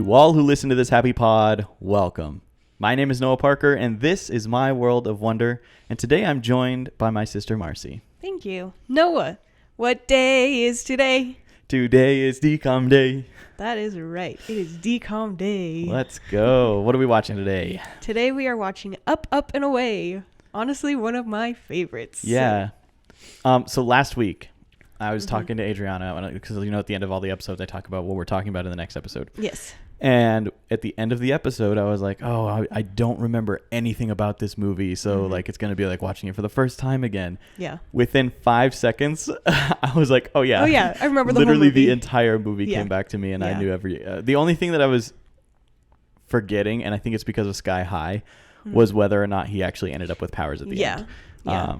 To all who listen to this happy pod, welcome. My name is Noah Parker, and this is my world of wonder. And today I'm joined by my sister Marci. Thank you. Noah, what day is today? Today is DCOM Day. That is right. It is DCOM Day. Let's go. What are we watching today? Today we are watching Up, Up, and Away. Honestly, one of my favorites. Yeah. So last week, I was talking to Adriana, because at the end of all the episodes, I talk about what we're talking about in the next episode. Yes. And at the end of the episode, I was like, I don't remember anything about this movie. So it's going to be like watching it for the first time again. Yeah. Within 5 seconds, I was like, oh yeah. Oh yeah. I remember the literally whole movie. The entire movie came back to me, and I knew the only thing that I was forgetting, and I think it's because of Sky High, was whether or not he actually ended up with powers at the end. Yeah.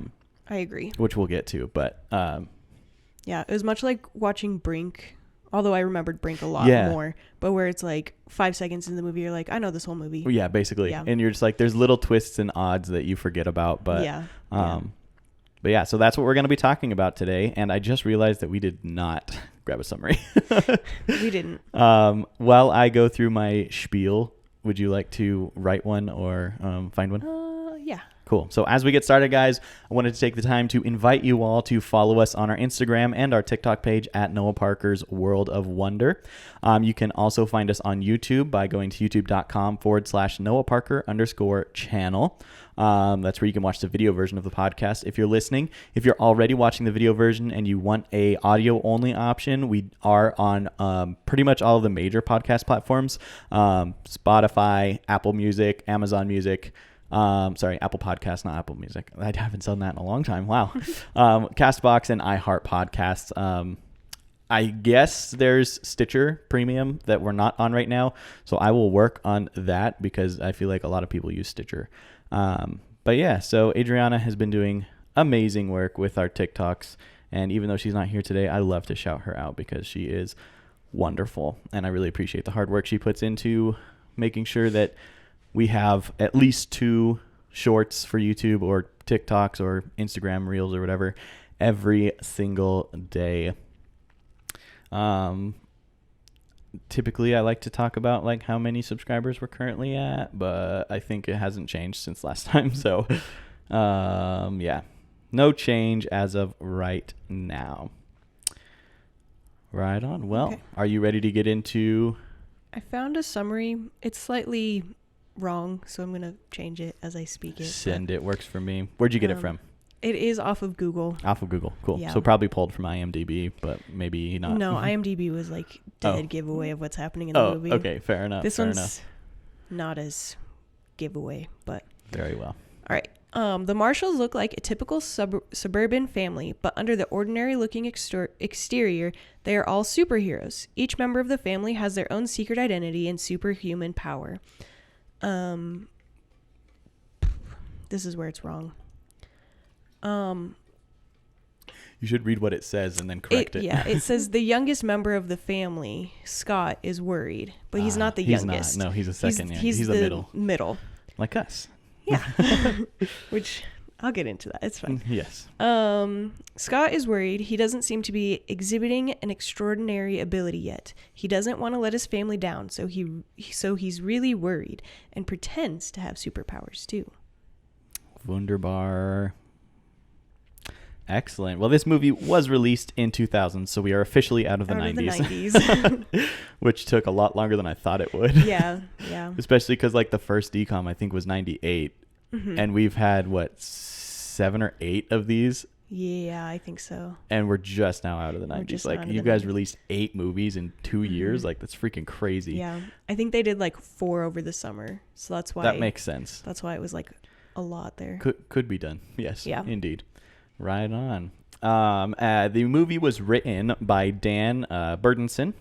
I agree. Which we'll get to, but yeah, it was much like watching Brink, although I remembered Brink a lot more, but where it's like 5 seconds in the movie, you're like, I know this whole movie. Yeah, basically. Yeah. And you're just like, there's little twists and odds that you forget about, but but yeah, so that's what we're going to be talking about today. And I just realized that we did not grab a summary. We didn't. While I go through my spiel, would you like to write one or find one? Yeah. Cool. So as we get started, guys, I wanted to take the time to invite you all to follow us on our Instagram and our TikTok page at Noah Parker's World of Wonder. You can also find us on YouTube by going to youtube.com/Noah Parker_channel. That's where you can watch the video version of the podcast if you're listening. If you're already watching the video version and you want a audio only option, we are on pretty much all of the major podcast platforms: Spotify, Apple Music, Amazon Music. Apple Podcasts, not Apple Music. I haven't done that in a long time. Wow. Castbox and iHeart Podcasts. I guess there's Stitcher Premium that we're not on right now, so I will work on that because I feel like a lot of people use Stitcher. But yeah, so Adriana has been doing amazing work with our TikToks, and even though she's not here today, I love to shout her out because she is wonderful, and I really appreciate the hard work she puts into making sure that we have at least 2 shorts for YouTube or TikToks or Instagram Reels or whatever every single day. Typically, I like to talk about like how many subscribers we're currently at, but I think it hasn't changed since last time. So, yeah, no change as of right now. Right on. Well, Are you ready to get into? I found a summary. It's slightly wrong, so I'm gonna change it as I speak it. Send it. Works for me. Where'd you get it from? It is off of Google. Off of Google. Cool. Yeah. So probably pulled from IMDb, but maybe not. No, IMDb was like dead giveaway of what's happening in the movie. Okay, fair enough. This one's not as giveaway, but very well. All right. The Marshalls look like a typical suburban family, but under the ordinary looking exterior, they are all superheroes. Each member of the family has their own secret identity and superhuman power. This is where it's wrong. You should read what it says and then correct it. Yeah, it says the youngest member of the family, Scott, is worried, but he's not the youngest. No, he's a second. He's the middle. Like us. Yeah. Which I'll get into that. It's fine. Yes. Scott is worried. He doesn't seem to be exhibiting an extraordinary ability yet. He doesn't want to let his family down, so he's really worried and pretends to have superpowers too. Wunderbar. Excellent. Well, this movie was released in 2000, so we are officially out of the 90s. Which took a lot longer than I thought it would. Yeah. Especially because like the first DCOM I think was 98. And we've had 7 or 8 of these. Yeah, I think so. And we're just now out of the 90s. Like you guys released 8 movies in 2 years. Like that's freaking crazy. Yeah. I think they did like 4 over the summer. So that's why. That makes sense. That's why it was like a lot there. Could be done. Yes. Yeah. Indeed. Right on. The movie was written by Dan Burdenson.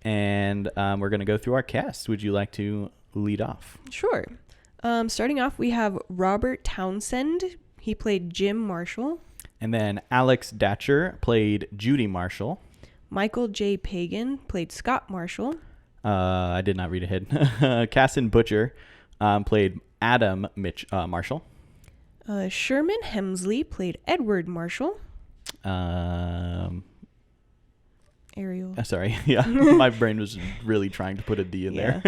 And we're going to go through our cast. Would you like to lead off? Sure. Starting off, we have Robert Townsend. He played Jim Marshall. And then Alex Datcher played Judy Marshall. Michael J. Pagan played Scott Marshall. I did not read ahead. Casson Butcher played Adam Marshall. Sherman Hemsley played Edward Marshall. And Ariel. Sorry. Yeah. My brain was really trying to put a D in there.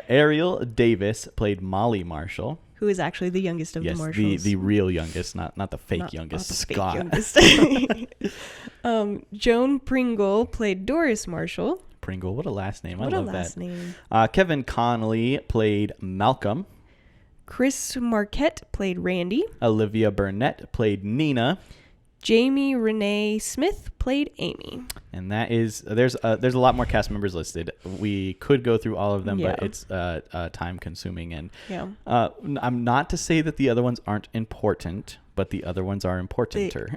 Ariel Davis played Molly Marshall. Who is actually the youngest of the Marshalls. the real youngest, not the fake youngest, not the Scott. fake youngest. Joan Pringle played Doris Marshall. Pringle, what a last name. What I a love last that. name. Kevin Connolly played Malcolm. Chris Marquette played Randy. Olivia Burnett played Nina. Jamie Renee Smith played Amy. And that is, there's a lot more cast members listed. We could go through all of them, but it's time consuming. And I'm not to say that the other ones aren't important, but the other ones are importanter.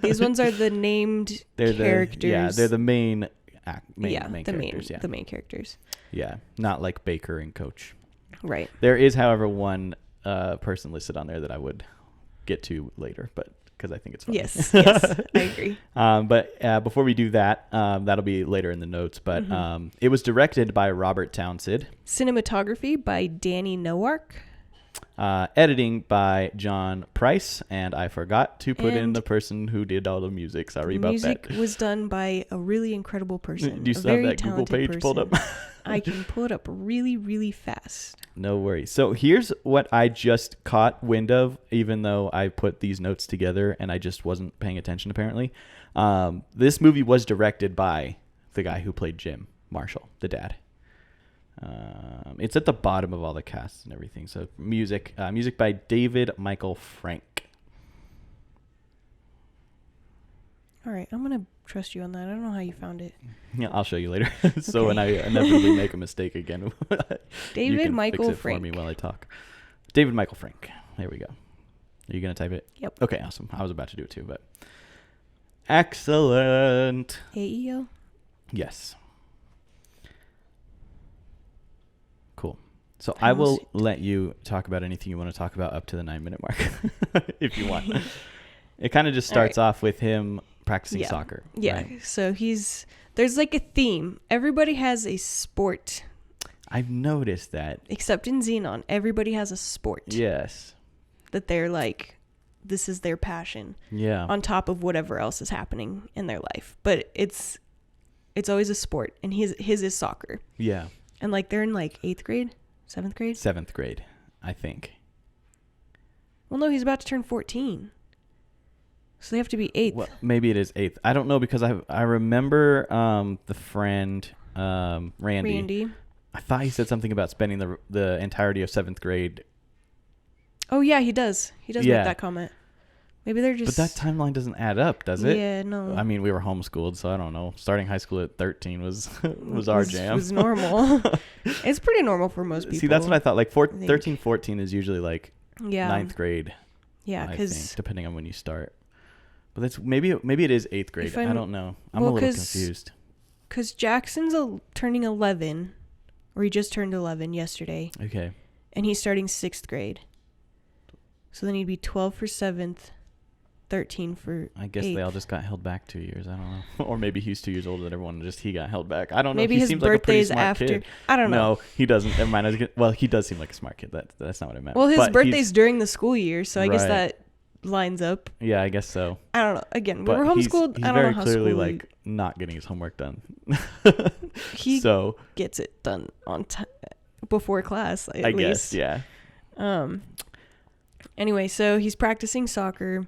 These ones are the named characters. They're the main characters. Yeah. The main characters. Yeah, not like Baker and Coach. Right. There is, however, one person listed on there that I would get to later, but because I think it's funny. Yes, I agree. But before we do that, that'll be later in the notes. But it was directed by Robert Townsend. Cinematography by Danny Nowak. Editing by John Price, and I forgot to put in the person who did all the music. Sorry about that. Music was done by a really incredible person. Do you still have that Google page pulled up? I can pull it up really, really fast. No worries. So here's what I just caught wind of, even though I put these notes together and I just wasn't paying attention apparently. This movie was directed by the guy who played Jim Marshall, the dad. It's at the bottom of all the casts and everything. So music by David Michael Frank. All right, I'm gonna trust you on that. I don't know how you found it. Yeah, I'll show you later. So when I inevitably make a mistake again, David you can Michael fix it Frank. for me while I talk. David Michael Frank. There we go. Are you gonna type it? Yep. Okay, awesome. I was about to do it too, but excellent. AEO. Yes. Cool. So I will let you talk about anything you want to talk about up to the 9-minute mark, if you want. It kind of just starts off with him practicing soccer. Yeah. Right? So there's like a theme. Everybody has a sport. I've noticed that. Except in Xenon, everybody has a sport. Yes. That they're like, this is their passion. Yeah. On top of whatever else is happening in their life. But it's always a sport, and his is soccer. Yeah. And like they're in like 8th grade, 7th grade? 7th grade, I think. Well, no, he's about to turn 14. So they have to be 8th. Well, maybe it is 8th. I don't know, because I remember the friend Randy. I thought he said something about spending the entirety of 7th grade. Oh yeah, he does. He does make that comment. Maybe they're just. But that timeline doesn't add up, does it? Yeah, no. I mean, we were homeschooled, so I don't know. Starting high school at 13 was our jam. Was normal. It's pretty normal for most people. See, that's what I thought. Like 13, 14 is usually like 9th grade. Yeah, because depending on when you start. But that's maybe it is 8th grade. I don't know. I'm a little confused. Because Jackson's turning 11, or he just turned 11 yesterday. Okay. And he's starting 6th grade. So then he'd be 12 for 7th, 13 for I guess 8th. they all just got held back 2 years. I don't know. Or maybe he's 2 years older than everyone. Just he got held back. I don't know. Maybe he his seems like a pretty birthday's smart after. Kid. I don't know. No, he doesn't. Never mind. Well, he does seem like a smart kid. That's not what I meant. Well, his But birthday's during the school year, so I guess Right. that lines up. Yeah, I guess so. I don't know. Again, we But were homeschooled. He's I don't very know how clearly school like not getting his homework done. he gets it done on before class. At least. Guess, yeah. Anyway, so he's practicing soccer.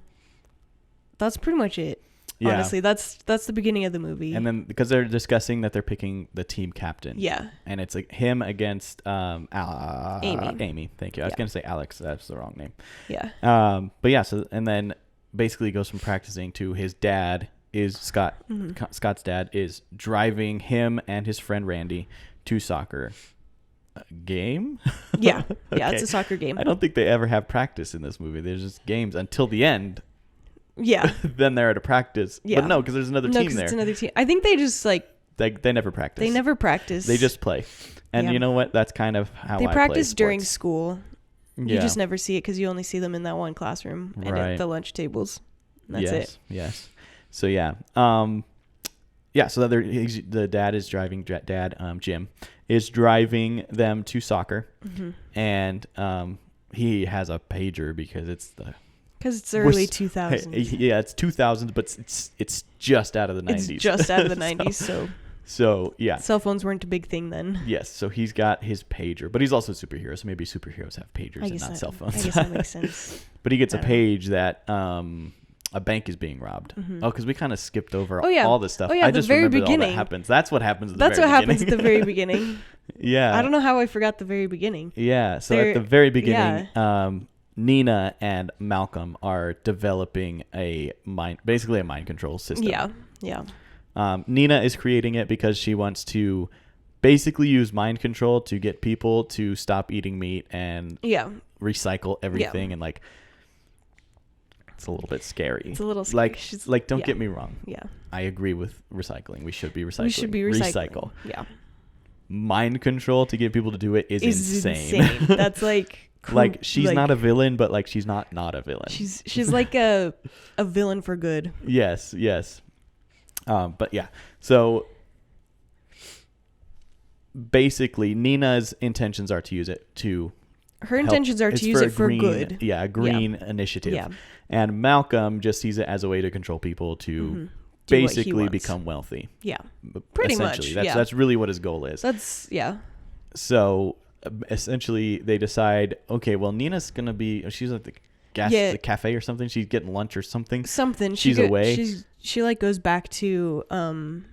That's pretty much it. Yeah. Honestly, that's the beginning of the movie. And then because they're discussing that they're picking the team captain. Yeah. And it's like him against Amy. Amy. Thank you. I was gonna say Alex. That's the wrong name. Yeah. But yeah. So and then basically goes from practicing to his dad is Scott. Mm-hmm. Scott's dad is driving him and his friend Randy to soccer game. Yeah. Okay. Yeah. It's a soccer game. I don't think they ever have practice in this movie. There's just games until the end. Yeah. Then they're at a practice. Yeah. But no, because there's another team there. It's another team. I think they just like. They never practice. They never practice. They just play. And you know what? That's kind of how they I practice play during sports. school. You just never see it because you only see them in that one classroom and at the lunch tables. And that's it. Yes. So yeah. So the dad is driving. Jim is driving them to soccer, and he has a pager because it's the Because it's early 2000s. Yeah, it's 2000s, but it's just out of the 90s. It's just out of the 90s, So, yeah. Cell phones weren't a big thing then. Yes, so he's got his pager, but he's also a superhero, so maybe superheroes have pagers and not cell phones. I guess that makes sense. But he gets a page that a bank is being robbed. Oh, because we kind of skipped over all this stuff. I just remembered all that happens. That's what happens at the That's very what beginning. happens at the very beginning. Yeah. I don't know how I forgot the very beginning. Yeah, so at the very beginning, Nina and Malcolm are developing basically a mind control system. Yeah. Nina is creating it because she wants to basically use mind control to get people to stop eating meat and recycle everything. And like, it's a little bit scary. It's a little scary. Like don't get me wrong. Yeah. I agree with recycling. We should be recycling. We should be recycling. Recycle. Yeah. Mind control to get people to do it is insane. That's like like she's not a villain, but like she's not a villain. She's like a villain for good. Yes. But yeah, so basically Nina's intentions are to use it to her intentions are to use it for good. Yeah, a green initiative. Yeah. And Malcolm just sees it as a way to control people to basically become wealthy. Yeah. Pretty much. That's really what his goal is. So essentially they decide, okay, well, Nina's going to be, she's at the the cafe or something. She's getting lunch or something. She's away. She like goes back to the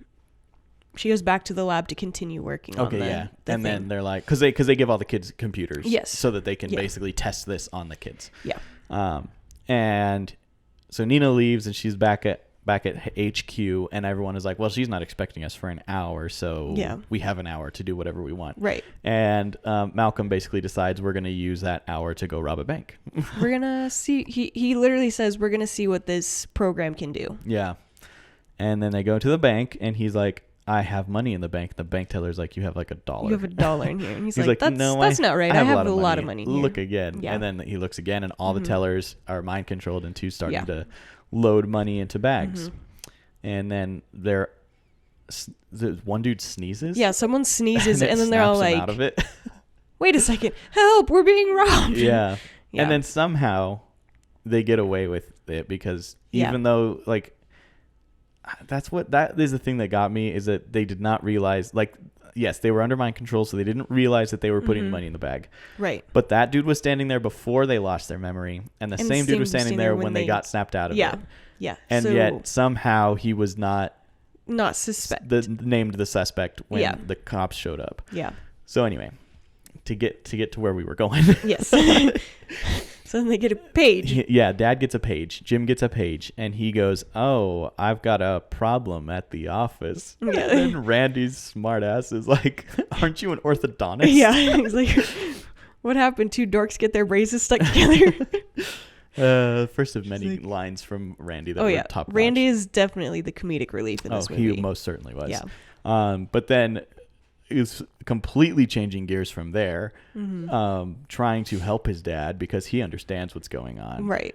lab to continue working on the thing. Then they're like, because they give all the kids computers, so that they can basically test this on the kids. And so Nina leaves and she's back at HQ, and everyone is like, well, she's not expecting us for an hour, so we have an hour to do whatever we want. Right. And Malcolm basically decides we're going to use that hour to go rob a bank. We're going to see, he literally says, we're going to see what this program can do. Yeah. And then they go to the bank, and he's like, I have money in the bank. The bank teller's like, you have like $1. You have $1 in here. And he's like, that's not right. I have a lot of money in here. Look again. Yeah. And then he looks again, and all the tellers are mind controlled and starting to load money into bags. And then one dude sneezes. Yeah, someone sneezes and then they're all like, out of it. Wait a second, help, we're being robbed. Yeah. And then somehow they get away with it because even though like that is the thing that got me, is that they did not realize, like, yes, they were under mind control, so they didn't realize that they were putting money in the bag. Right. But that dude was standing there before they lost their memory, and the same dude was standing there when they got snapped out of it. Yeah. And yet somehow he was not named the suspect when the cops showed up. Yeah. So anyway, to get to where we were going. Yes. So then they get a page. Yeah, Dad gets a page. Jim gets a page, and he goes, "Oh, I've got a problem at the office." Yeah. And then Randy's smart ass is like, "Aren't you an orthodontist?" Yeah. He's like, "What happened? Two dorks get their braces stuck together." First of many lines from Randy that were top notch. Randy is definitely the comedic relief in this movie. He most certainly was. Yeah. But then is completely changing gears from there, trying to help his dad because he understands what's going on. Right.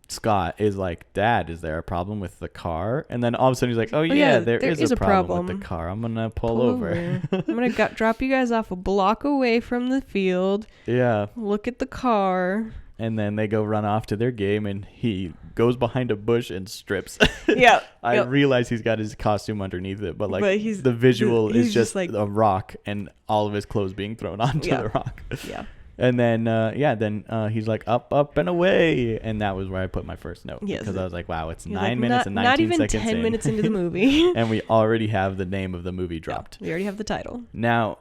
Scott is like, Dad, is there a problem with the car? And then all of a sudden he's like, there is a problem with the car. I'm going to pull over. I'm going to drop you guys off a block away from the field. Yeah. Look at the car. And then they go run off to their game, and he goes behind a bush and strips. Yeah. I realize he's got his costume underneath it, but the visual is just like a rock and all of his clothes being thrown onto the rock. Yeah. And then, he's like, up and away. And that was where I put my first note. Yes. Because I was like, wow, it's 9 minutes and 19 seconds Not even 10 minutes into the movie. And we already have the name of the movie dropped. Yeah, we already have the title. Now,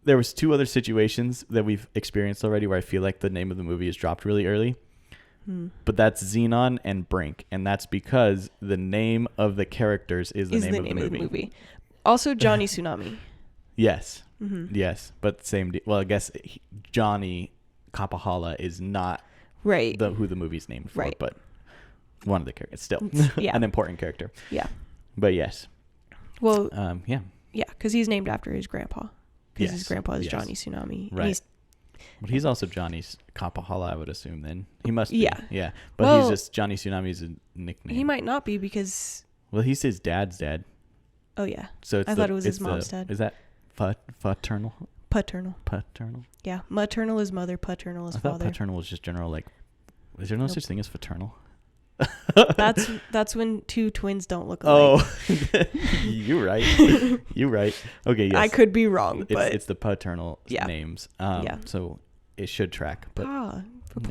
there was 2 other situations that we've experienced already where I feel like the name of the movie is dropped really early. But that's Xenon and Brink. And that's because the name of the characters is the name of the movie. Also, Johnny Tsunami. Yes. Yes. But I guess Johnny Kapahala is not who the movie's named for. But one of the characters. Still an important character. Yeah. But yes. Well, yeah. Yeah, because he's named after his grandpa. Because his grandpa is Johnny Tsunami. Right. But he's also Johnny's Kapahala, I would assume, then. He must be. Yeah. But he's just Johnny Tsunami's a nickname. He might not be because... Well, he's his dad's dad. Oh, yeah. So I thought it was his mom's dad. Is that paternal? Paternal. Paternal? Yeah. Maternal is mother, paternal is father. I thought paternal was just general, like, Is there no such thing as fraternal? That's when two twins don't look alike. Oh, you're right. You're right. Okay, yes. I could be wrong, but it's the paternal names. So it should track. But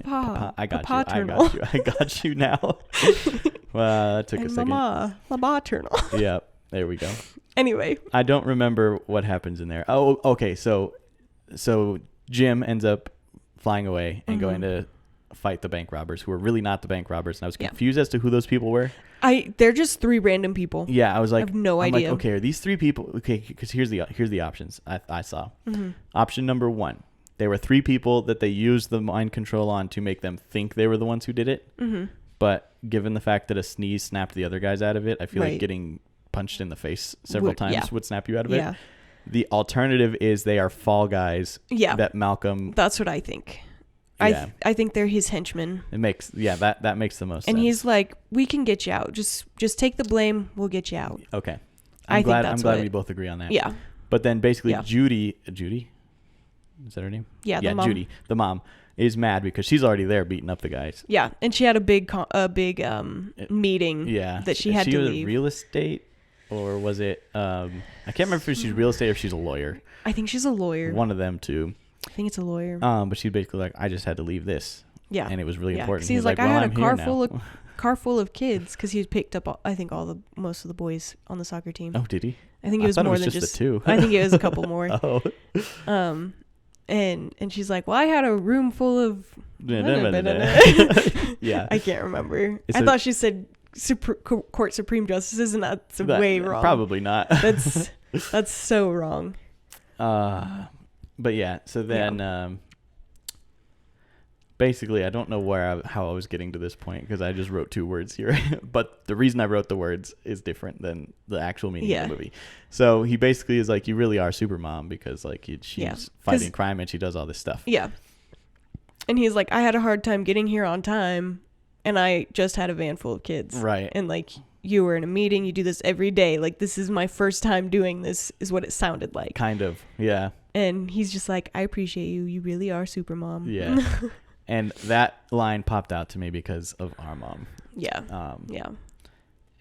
Papa. I got you now. Well, that took a second. Mama maternal. Yeah, there we go. Anyway, I don't remember what happens in there. Oh, okay. So Jim ends up flying away and going to fight the bank robbers, who were really not the bank robbers, and I was confused as to who those people were. They're just 3 random people. Yeah, I was like, I have no idea. Like, okay, are these 3 people? Okay, because here's the options I saw. Option number 1, there were 3 people that they used the mind control on to make them think they were the ones who did it. But given the fact that a sneeze snapped the other guys out of it, I feel like getting punched in the face several times would snap you out of it. The alternative is they are fall guys. That Malcolm. That's what I think. Yeah. I think they're his henchmen. It makes that makes the most sense. And he's like, we can get you out. Just take the blame. We'll get you out. Okay. I'm glad we both agree on that. Yeah. But then basically Judy, is that her name? Yeah. The mom. Judy, the mom, is mad because she's already there beating up the guys. Yeah, and she had a big meeting. Yeah. That she had to leave. Was it real estate, or was it? I can't remember if she's real estate or if she's a lawyer. I think she's a lawyer. One of them two. I think it's a lawyer. But she's basically like, I just had to leave this. Yeah. And it was really important. He's like, I had a car full of kids, because he picked up, I think, most of the boys on the soccer team. Oh, did he? I think it was more than just the 2. I think it was a couple more. Oh. And she's like, well, I had a room full of. Yeah. I can't remember. I thought she said court supreme justices, and that's way wrong. Probably not. That's so wrong. But yeah, so then basically I don't know how I was getting to this point, because I just wrote 2 words here. But the reason I wrote the words is different than the actual meaning of the movie. So he basically is like, you really are super mom, because like she's fighting crime and she does all this stuff. Yeah. And he's like, I had a hard time getting here on time, and I just had a van full of kids. Right. And like, you were in a meeting, you do this every day. Like, this is my first time doing this, is what it sounded like. Kind of. Yeah. And he's just like, I appreciate you. You really are super mom. Yeah. And that line popped out to me because of our mom. Yeah. Yeah.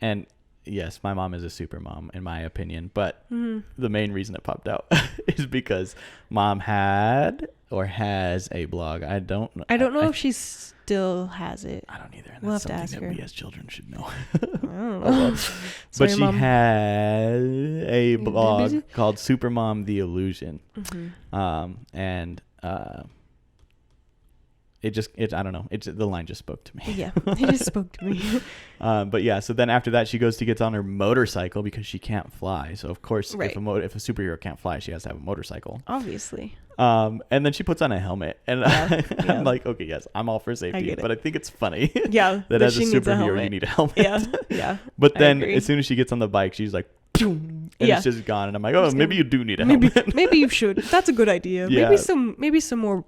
And yes, my mom is a super mom, in my opinion. But the main reason it popped out is because mom had or has a blog. I don't know if she still has it. I don't either. And we'll that's have to ask something her. that we as children should know. I don't know. But she had a blog called Supermom the Illusion. And I don't know. The line just spoke to me. Yeah, it just spoke to me. But yeah, so then after that, she goes to get on her motorcycle because she can't fly. So of course, if a superhero can't fly, she has to have a motorcycle. Obviously. And then she puts on a helmet, and I'm like, okay, yes, I'm all for safety, but I think it's funny. Yeah, that as a superhero, you need a helmet. Yeah. But then as soon as she gets on the bike, she's like, and it's just gone. And I'm like, oh, maybe you do need a helmet. Maybe you should. That's a good idea. Yeah. Maybe some more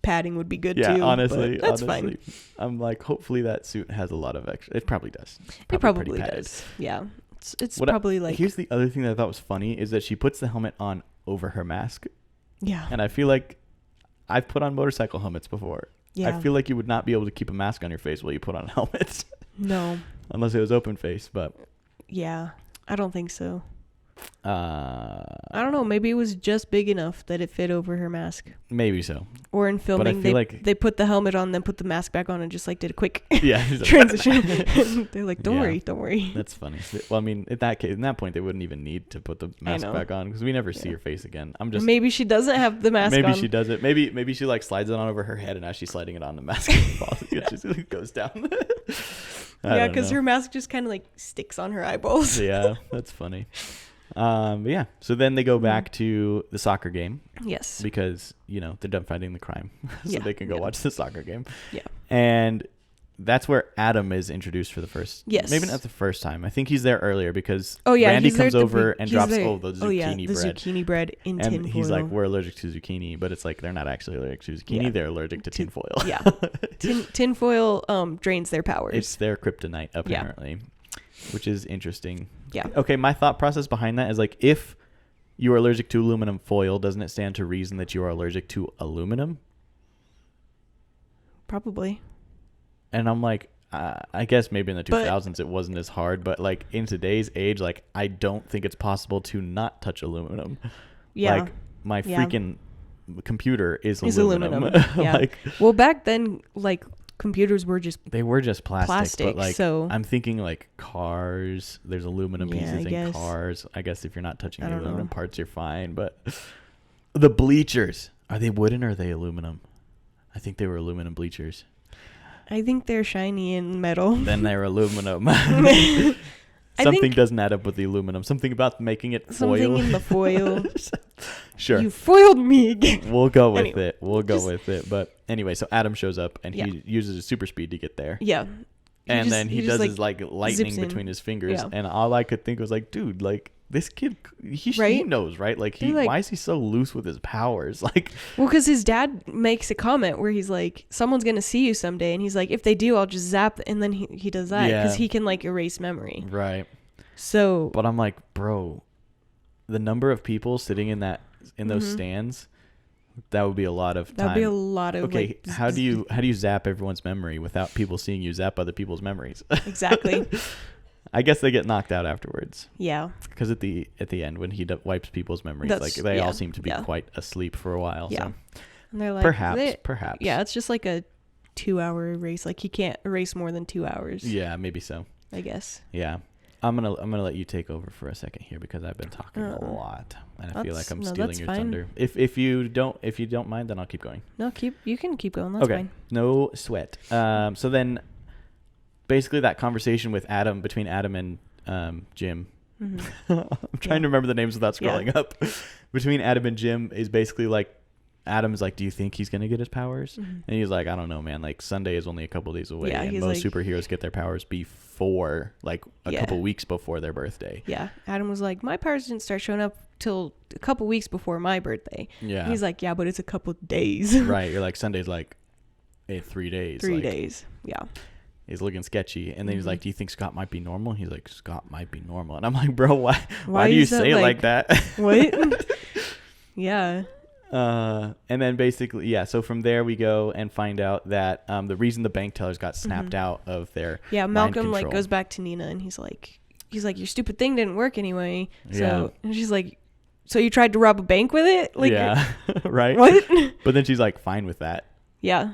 padding would be good too. Yeah, honestly, that's fine. I'm like, hopefully that suit has a lot of extra. It probably does. It probably does. Yeah, it's probably like. Here's the other thing that I thought was funny is that she puts the helmet on over her mask. Yeah. And I feel like I've put on motorcycle helmets before. Yeah. I feel like you would not be able to keep a mask on your face while you put on helmets. No. Unless it was open face, but. Yeah, I don't think so. I don't know. Maybe it was just big enough that it fit over her mask. Maybe so. Or in filming, they put the helmet on, then put the mask back on, and just like did a quick transition. They're like, don't worry. That's funny. Well, I mean, in that point, they wouldn't even need to put the mask back on because we never see her face again. Maybe she doesn't have the mask on. Maybe she does it. Maybe she like slides it on over her head, and as she's sliding it on, the mask falls. It just goes down. Yeah, because her mask just kind of like sticks on her eyeballs. Yeah, that's funny. But yeah, so then they go back to the soccer game. Yes. Because, they're done fighting the crime. So they can go watch the soccer game. Yeah. And that's where Adam is introduced for the first. Yes. Maybe not the first time. I think he's there earlier because Randy comes over and drops the zucchini bread. Zucchini bread in tinfoil. And he's like, we're allergic to zucchini, but it's like they're not actually allergic to zucchini. Yeah. They're allergic to tinfoil. Yeah. Tinfoil drains their powers. It's their kryptonite, apparently. Yeah. Which is interesting. Yeah. Okay, my thought process behind that is like, if you are allergic to aluminum foil, doesn't it stand to reason that you are allergic to aluminum? Probably. And I'm like, I guess maybe in the 2000s it wasn't as hard, but like in today's age, like I don't think it's possible to not touch aluminum. Yeah. Like my freaking computer is It's aluminum. Yeah. Like, well, back then, like computers were just they were just plastic, but like so I'm thinking like cars. There's aluminum pieces in cars. I guess if you're not touching the aluminum parts, you're fine. But the bleachers, are they wooden or are they aluminum? I think they were aluminum bleachers. I think they're shiny and metal. Then they're aluminum. Something doesn't add up with the aluminum. Something about making it foil. Something in the foil. Sure. You foiled me again. We'll go with it. We'll go with it. But anyway, so Adam shows up and he uses his super speed to get there. Yeah. And then he does his like lightning between his fingers. Yeah. And all I could think was like, dude, like this kid, he knows, right? Like why is he so loose with his powers? Like, well, because his dad makes a comment where he's like, someone's going to see you someday. And he's like, if they do, I'll just zap. And then he does that because he can like erase memory. Right. So. But I'm like, bro, the number of people sitting in those stands, that would be a lot of time. That'd be a lot of okay. Like, how do you zap everyone's memory without people seeing you zap other people's memories? Exactly. I guess they get knocked out afterwards. Yeah. Because at the end when he wipes people's memories, like they all seem to be quite asleep for a while. Yeah. So. And they're like, perhaps. Yeah, it's just like a 2-hour race. Like he can't erase more than 2 hours. Yeah, maybe so. I guess. Yeah. I'm gonna let you take over for a second here because I've been talking a lot and I feel like I'm stealing your thunder. If you don't mind, then I'll keep going. No, you can keep going. That's fine. No sweat. So then, basically, that conversation between Adam and Jim. Mm-hmm. I'm trying to remember the names without scrolling up. Between Adam and Jim is basically like, Adam's like, do you think he's going to get his powers? Mm-hmm. And he's like, I don't know, man. Like, Sunday is only a couple days away. And most superheroes get their powers before, like, a couple weeks before their birthday. Yeah. Adam was like, my powers didn't start showing up till a couple weeks before my birthday. Yeah. And he's like, yeah, but it's a couple days. Right. You're like, Sunday's like 3 days. 3 days. Yeah. He's looking sketchy. And then he's like, do you think Scott might be normal? He's like, Scott might be normal. And I'm like, bro, why do you say it like that? What? Yeah. And then basically, so from there we go and find out that the reason the bank tellers got snapped out of their Malcolm like goes back to Nina and he's like your stupid thing didn't work anyway. So and she's like, so you tried to rob a bank with it? Like, right. What? But then she's like fine with that. Yeah.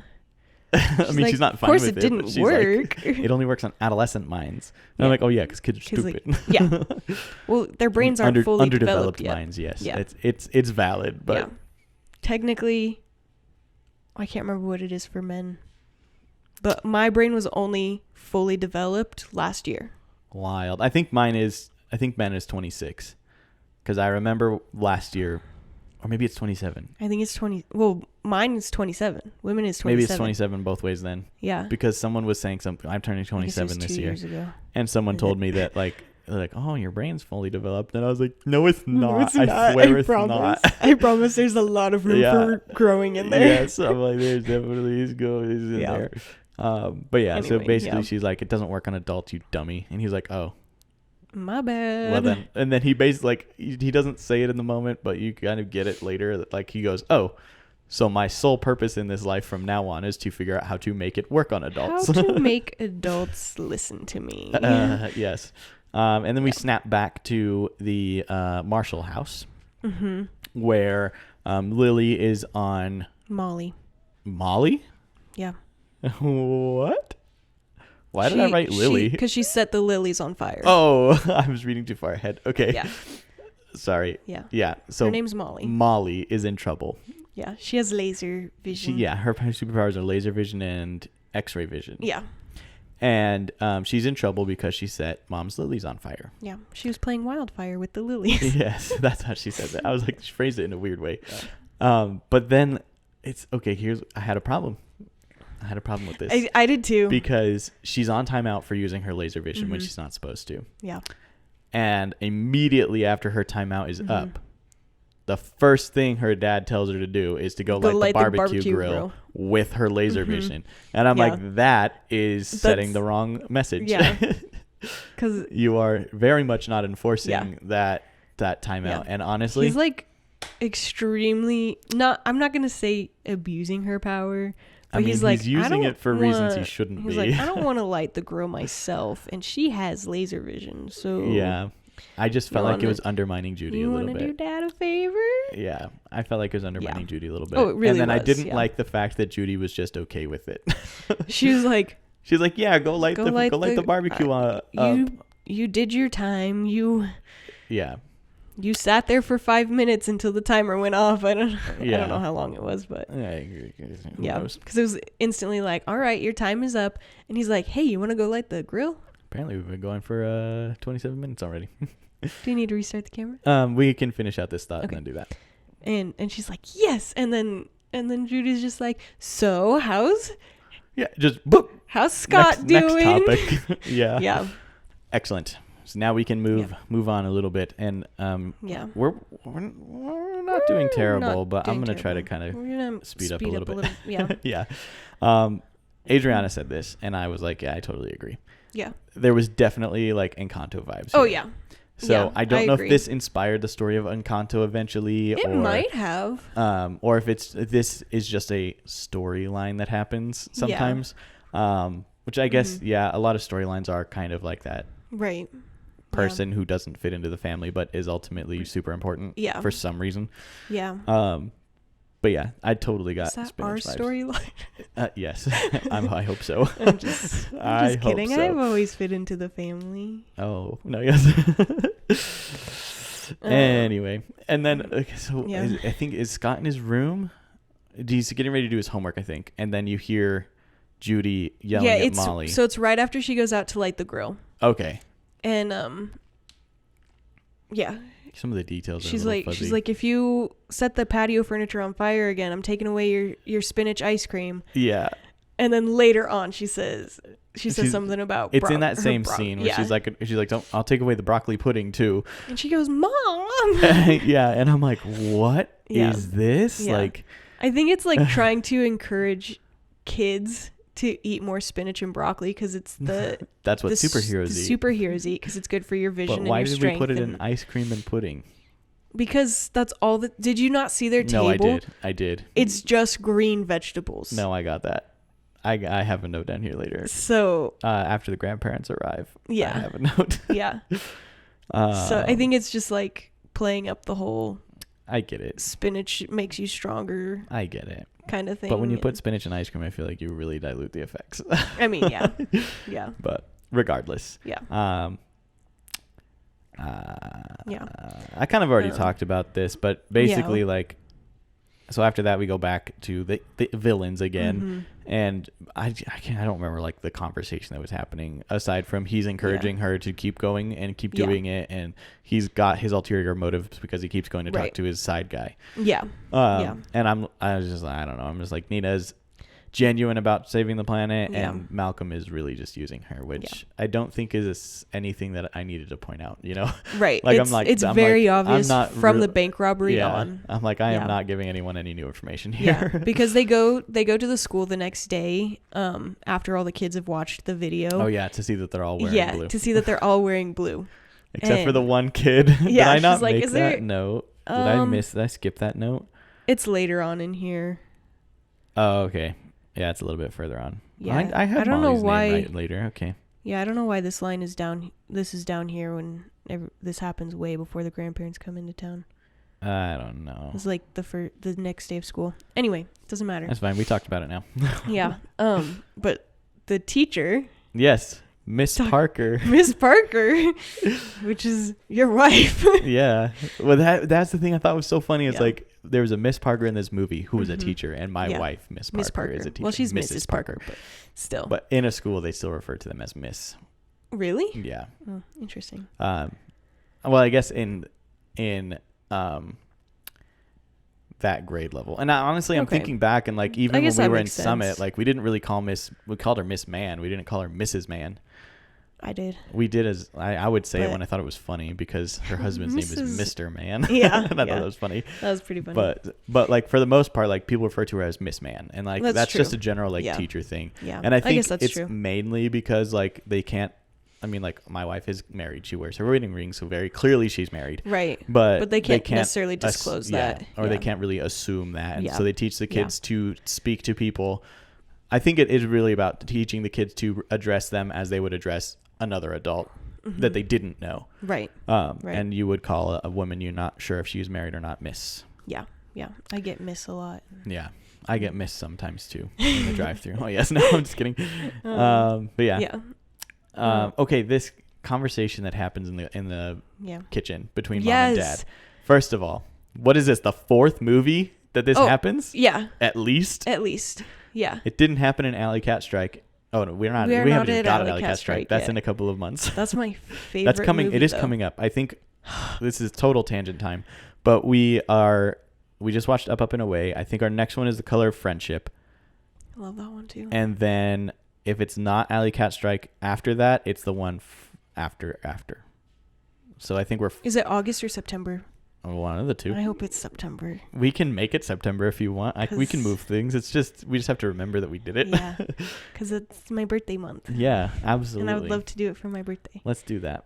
I mean, she's not fine with it. Of course it didn't work. Like, it only works on adolescent minds. And I'm like, oh yeah, because kids are stupid. Like, well, their brains aren't fully underdeveloped minds. Yes, it's valid, but technically, I can't remember what it is for men, but my brain was only fully developed last year. Wild. I think men is 26, because I remember last year. Or maybe it's 27. I think it's 20. Well, mine is 27. Women is 27. Maybe it's 27 both ways then. Yeah. Because someone was saying something. I'm turning 27 this year. 2 years ago. And someone told me that like, oh, your brain's fully developed. And I was like, no, it's not. No, it's not. I swear it's not. I promise there's a lot of room for growing in there. Yes. I'm like, there's definitely is in there. But anyway, so basically she's like, it doesn't work on adults, you dummy. And he's like, oh. My bad. Well then, and then he basically like he doesn't say it in the moment, but you kind of get it later. That like he goes, "Oh, so my sole purpose in this life from now on is to figure out how to make it work on adults. How to make adults listen to me." Yes, and then we snap back to the Marshall house, where Lily is on Molly. Molly? Yeah. What? Why did I write Lily? Because she set the lilies on fire. Oh, I was reading too far ahead. Okay. Yeah. Sorry. Yeah. Yeah. So her name's Molly. Molly is in trouble. Yeah. She has laser vision. Her superpowers are laser vision and X-ray vision. Yeah. And she's in trouble because she set Mom's lilies on fire. Yeah. She was playing wildfire with the lilies. Yes. That's how she said that. I was like, she phrased it in a weird way. But then it's okay. I had a problem. With this. I did too. Because she's on timeout for using her laser vision when she's not supposed to. Yeah. And immediately after her timeout is up, the first thing her dad tells her to do is to go light the barbecue grill with her laser vision. And I'm like, that is setting the wrong message. Yeah. Because you are very much not enforcing that timeout. And honestly, he's like extremely I'm not gonna say abusing her power, but I mean, he's like, he's using it for reasons he shouldn't he's be. like, I don't want to light the grill myself, and she has laser vision, so Yeah. I just felt like it was undermining Judy a little bit. You want to do Dad a favor? Yeah, I felt like it was undermining Judy a little bit. Oh, it really And then I was, didn't yeah. like the fact that Judy was just okay with it. She was like, she's like, yeah, go light the barbecue up. You did your time. Yeah. You sat there for 5 minutes until the timer went off. I don't know how long it was, but yeah, because it was instantly like, all right, your time is up. And he's like, hey, you want to go light the grill? Apparently we've been going for 27 minutes already. Do you need to restart the camera? We can finish out this thought Okay. and then do that. And she's like, yes. And then Judy's just like, so how's Boop. How's Scott doing? Next topic. Yeah. Yeah. Excellent. So now we can move on a little bit, and we're not doing terrible, but I'm gonna try to kind of speed up a little bit. Yeah. Yeah. Adriana said this, and I was like, yeah, I totally agree. Yeah. There was definitely like Encanto vibes. Oh here. yeah. So Yeah, I don't I know agree. if this inspired the story of Encanto eventually. It might have. Or if this is just a storyline that happens sometimes. Which I guess, a lot of storylines are kind of like that. Right. Person who doesn't fit into the family but is ultimately super important for some reason. Yeah. But yeah, I totally got Is that spinach our vibes. storyline? Yes. I hope so. I'm just kidding. Hope so. I've always fit into the family. Oh, no, yes. Anyway, and then I think is Scott in his room? He's getting ready to do his homework, I think. And then you hear Judy yelling at Molly. So it's right after she goes out to light the grill. Okay. And some of the details she's are a like fuzzy. she's like, if you set the patio furniture on fire again, I'm taking away your spinach ice cream. Yeah. And then later on she says something about it's in that same scene where she's like don't, I'll take away the broccoli pudding too. And she goes, Mom. Yeah, and I'm like, what is this? Yeah. Like, I think it's like trying to encourage kids to eat more spinach and broccoli because it's that's what superheroes eat. Superheroes eat because it's good for your vision. But why and your did we strength. put it in ice cream and pudding? Because that's all that. Did you not see their table? No, I did. It's just green vegetables. No, I got that. I have a note down here later. So after the grandparents arrive, yeah, I have a note. Yeah. So I think it's just like playing up the whole. I get it. Spinach makes you stronger. I get it. Kind of thing. But when you put spinach in ice cream, I feel like you really dilute the effects. I mean, yeah. Yeah. But regardless. Yeah. I kind of already talked about this, but basically like, so after that we go back to the villains again, and I don't remember like the conversation that was happening aside from he's encouraging her to keep going and keep doing it, and he's got his ulterior motives because he keeps going to talk to his side guy. Yeah. And I was just, I don't know, I'm just like, Nina's genuine about saving the planet, and Malcolm is really just using her, which I don't think is anything that I needed to point out, you know? Right. Like it's very obvious from the bank robbery on. I'm like, I am not giving anyone any new information here. Yeah, because they go to the school the next day after all the kids have watched the video. Oh yeah, to see that they're all wearing blue. To see that they're all wearing blue. Except for the one kid. Did I not like, make that note? Did I skip that note? It's later on in here. Oh, okay. Yeah, it's a little bit further on. Yeah, I have Molly's name right later. Okay. Yeah, I don't know why this line is down. This is down here when this happens way before the grandparents come into town. I don't know. It's like the next day of school. Anyway, doesn't matter. That's fine. We talked about it now. Yeah. But the teacher. Yes, Miss Parker. Miss Parker, which is your wife. Yeah. Well, that's the thing I thought was so funny. It's like there was a Miss Parker in this movie who was a teacher, and my wife, Miss Parker, is a teacher. Well, she's Mrs. Parker, but still. But in a school, they still refer to them as Miss. Really? Yeah. Oh, interesting. Well, I guess in that grade level, and honestly, I'm thinking back, and like even when we were in Summit, like we didn't really we called her Miss Man. We didn't call her Mrs. Man. I did. We did, as I would say it when I thought it was funny, because her husband's name is Mr. Man. Yeah. And I thought that was funny. That was pretty funny. But like for the most part, like people refer to her as Miss Man, and like that's just a general like teacher thing. Yeah. And I think guess that's it's true. mainly because like they can't I mean, like, my wife is married. She wears her wedding ring, so very clearly she's married. Right. But they can't necessarily disclose that. Or they can't really assume that. And Yeah. so they teach the kids to speak to people. I think it is really about teaching the kids to address them as they would address another adult that they didn't know. Right. And you would call a woman you're not sure if she was married or not Miss. Yeah. Yeah. I get Miss a lot. Yeah. I get Miss sometimes too in the drive-thru. Oh yes, no, I'm just kidding. But yeah. Okay, this conversation that happens in the kitchen between mom and dad. First of all, what is this? The fourth movie that this happens? Yeah. At least. Yeah. It didn't happen in Alley Cat Strike. Oh no, we haven't even got an Alley Cat Strike. That's in a couple of months. That's my favorite. That's coming. Movie, it is coming up. I think this is total tangent time, but we just watched Up and Away. I think our next one is The Color of Friendship. I love that one too. And then if it's not Alley Cat Strike after that, it's the one after. So I think Is it August or September? One of the two. I hope it's September. We can make it September if you want. We can move things. It's just we just have to remember that we did it. Yeah, because it's my birthday month. Yeah, absolutely. And I would love to do it for my birthday. Let's do that.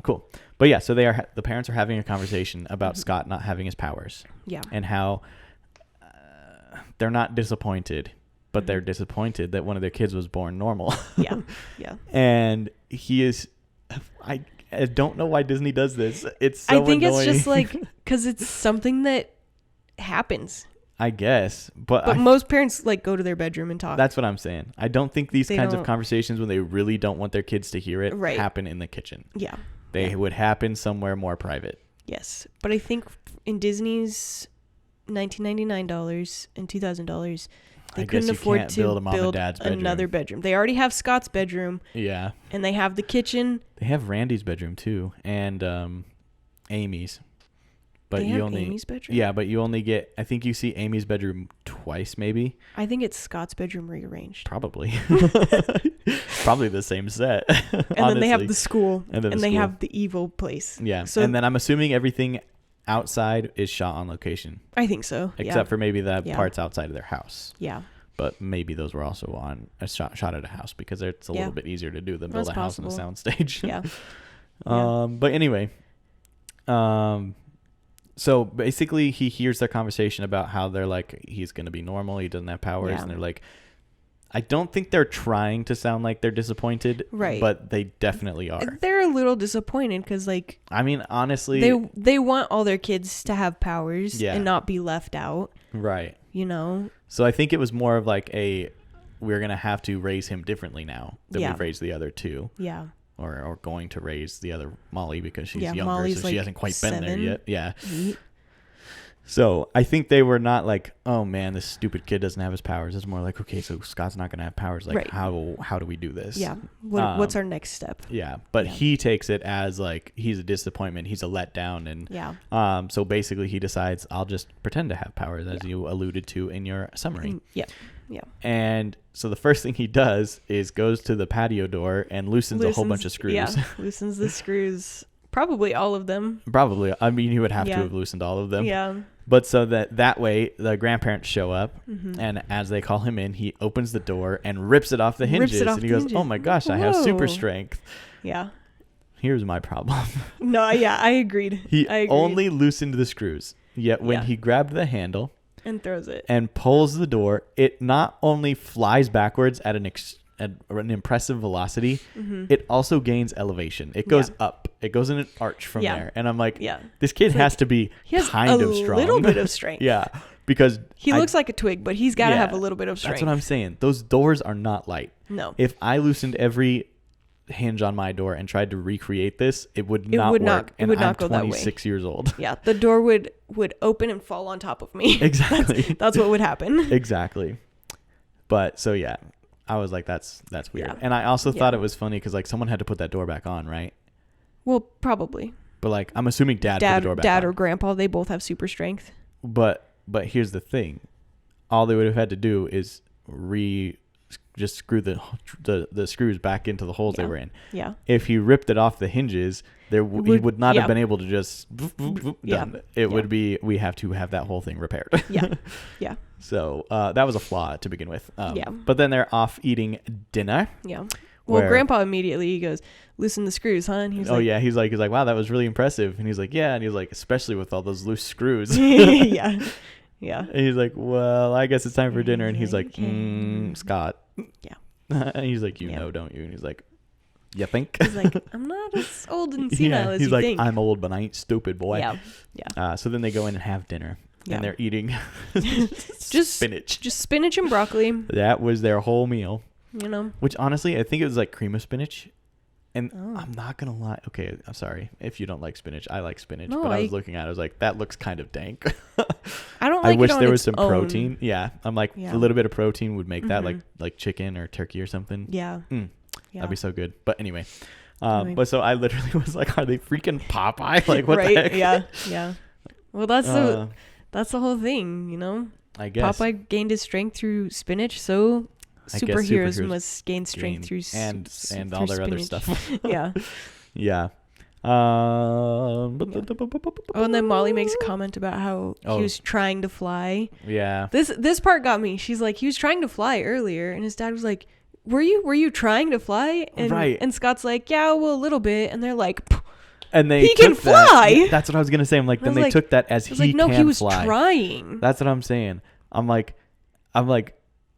Cool. But yeah, so the parents are having a conversation about Scott not having his powers. Yeah. And how they're not disappointed, but they're disappointed that one of their kids was born normal. Yeah. And he is. I don't know why Disney does this. It's so I think annoying. it's just like because it's something that happens. I guess, but most parents like go to their bedroom and talk. That's what I'm saying. I don't think these They kinds of don't- conversations when they really don't want their kids to hear it Right. happen in the kitchen. Yeah. They would happen somewhere more private. Yes, but I think in Disney's $1999 and $2,000, they couldn't afford to build a mom and build dad's bedroom. another bedroom. They already have Scott's bedroom. Yeah. And they have the kitchen. They have Randy's bedroom too, and Amy's. But They you have only Amy's bedroom? Yeah, but you only get. I think you see Amy's bedroom twice, maybe. I think it's Scott's bedroom rearranged. Probably. Probably the same set. And then they have the school. And then they have the evil place. Yeah. So and then I'm assuming everything outside is shot on location. I think so. Except for maybe the Yeah. parts outside of their house. Yeah. But maybe those were also on a shot at a house because it's a little bit easier to do than build That's a house on a soundstage. Yeah. But anyway, so basically he hears their conversation about how they're like, he's going to be normal. He doesn't have powers. Yeah. And they're like, I don't think they're trying to sound like they're disappointed. Right. But they definitely are. They're a little disappointed because, like, I mean, honestly. They want all their kids to have powers and not be left out. Right. You know? So I think it was more of like we're going to have to raise him differently now than we've raised the other two. Yeah. Or going to raise the other Molly because she's younger, Molly's so she like hasn't quite 7. been there yet. Yeah. 8. So I think they were not like, oh man, this stupid kid doesn't have his powers. It's more like, okay, so Scott's not going to have powers. Like, how do we do this? Yeah. What's our next step? Yeah. But he takes it as like he's a disappointment. He's a letdown. And so basically he decides, I'll just pretend to have powers, as you alluded to in your summary. Yeah. Yeah. And so the first thing he does is goes to the patio door and loosens a whole bunch of screws. Yeah, loosens the screws. Probably all of them. Probably. I mean, you would have to have loosened all of them. Yeah. But so that way, the grandparents show up, and as they call him in, he opens the door and rips it off the hinges. And he goes, oh my gosh, I have super strength. Yeah. Here's my problem. No, yeah, I agreed. He only loosened the screws. Yet when he grabbed the handle and throws it and pulls the door, it not only flies backwards at an impressive velocity, it also gains elevation. It goes up. It goes in an arch from there. And I'm like, this kid has to be kind of strong. A little bit of strength. Yeah. Because he looks like a twig, but he's got to have a little bit of strength. That's what I'm saying. Those doors are not light. No. If I loosened every hinge on my door and tried to recreate this, it would not work. It would not I'm go that way. 26 years old. Yeah. The door would open and fall on top of me. Exactly. That's what would happen. Exactly. But so, yeah. I was like, that's weird. Yeah. And I also thought it was funny because like someone had to put that door back on, right? Well, probably. But like, I'm assuming dad put the door back on. Dad or grandpa, they both have super strength. But here's the thing. All they would have had to do is just screw the screws back into the holes they were in. Yeah. If he ripped it off the hinges, he would not have been able to just done. It would be, we have to have that whole thing repaired. Yeah. Yeah. So that was a flaw to begin with. But then they're off eating dinner. Yeah. Well, where- Grandpa immediately, he goes, loosen the screws, huh? And he's like, yeah. He's like, wow, that was really impressive. And he's like, yeah. And he's like, especially with all those loose screws. yeah. Yeah. And he's like, well, I guess it's time for dinner. And he's like, "Okay." Scott. Yeah. And he's like, you Yeah. know, don't you? And he's like, you think? He's like, I'm not as old and senile as he's you like, think. I'm old, but I ain't stupid, boy. Yeah. Yeah. So then they go in and have dinner. Yeah. And they're eating Just spinach. Just spinach and broccoli, That was their whole meal. you know. Which, honestly, I think it was like cream of spinach. And Oh. I'm not going to lie. Okay, I'm sorry. If you don't like spinach, I like spinach. No, but I was looking at it. I was like, that looks kind of dank. I don't I like wish it on there was its some own. protein. Yeah. I'm like, Yeah. a little bit of protein would make that Mhm. like chicken or turkey or something. Yeah. Mm, Yeah. That'd be so good. But anyway. Anyway. But so I literally was like, are they freaking Popeye? Like, what right? the heck? Yeah. Yeah. Well, that's Uh, the whole thing, you know. I guess. Popeye gained his strength through spinach, so I guess superheroes must gain strength through and through all their other spinach. stuff. Yeah. Yeah. Oh, and then Molly makes a comment about how Oh. he was trying to fly. Yeah. This part got me. She's like, he was trying to fly earlier, and his dad was like, were you trying to fly? And, Right. And Scott's like, yeah, well, a little bit. And they're like, "Pff." And they He can took that- fly! That's what I was gonna say. I'm like, I then was they like- took that as I was he like, no, can he was fly. trying. That's what I'm saying. I'm like,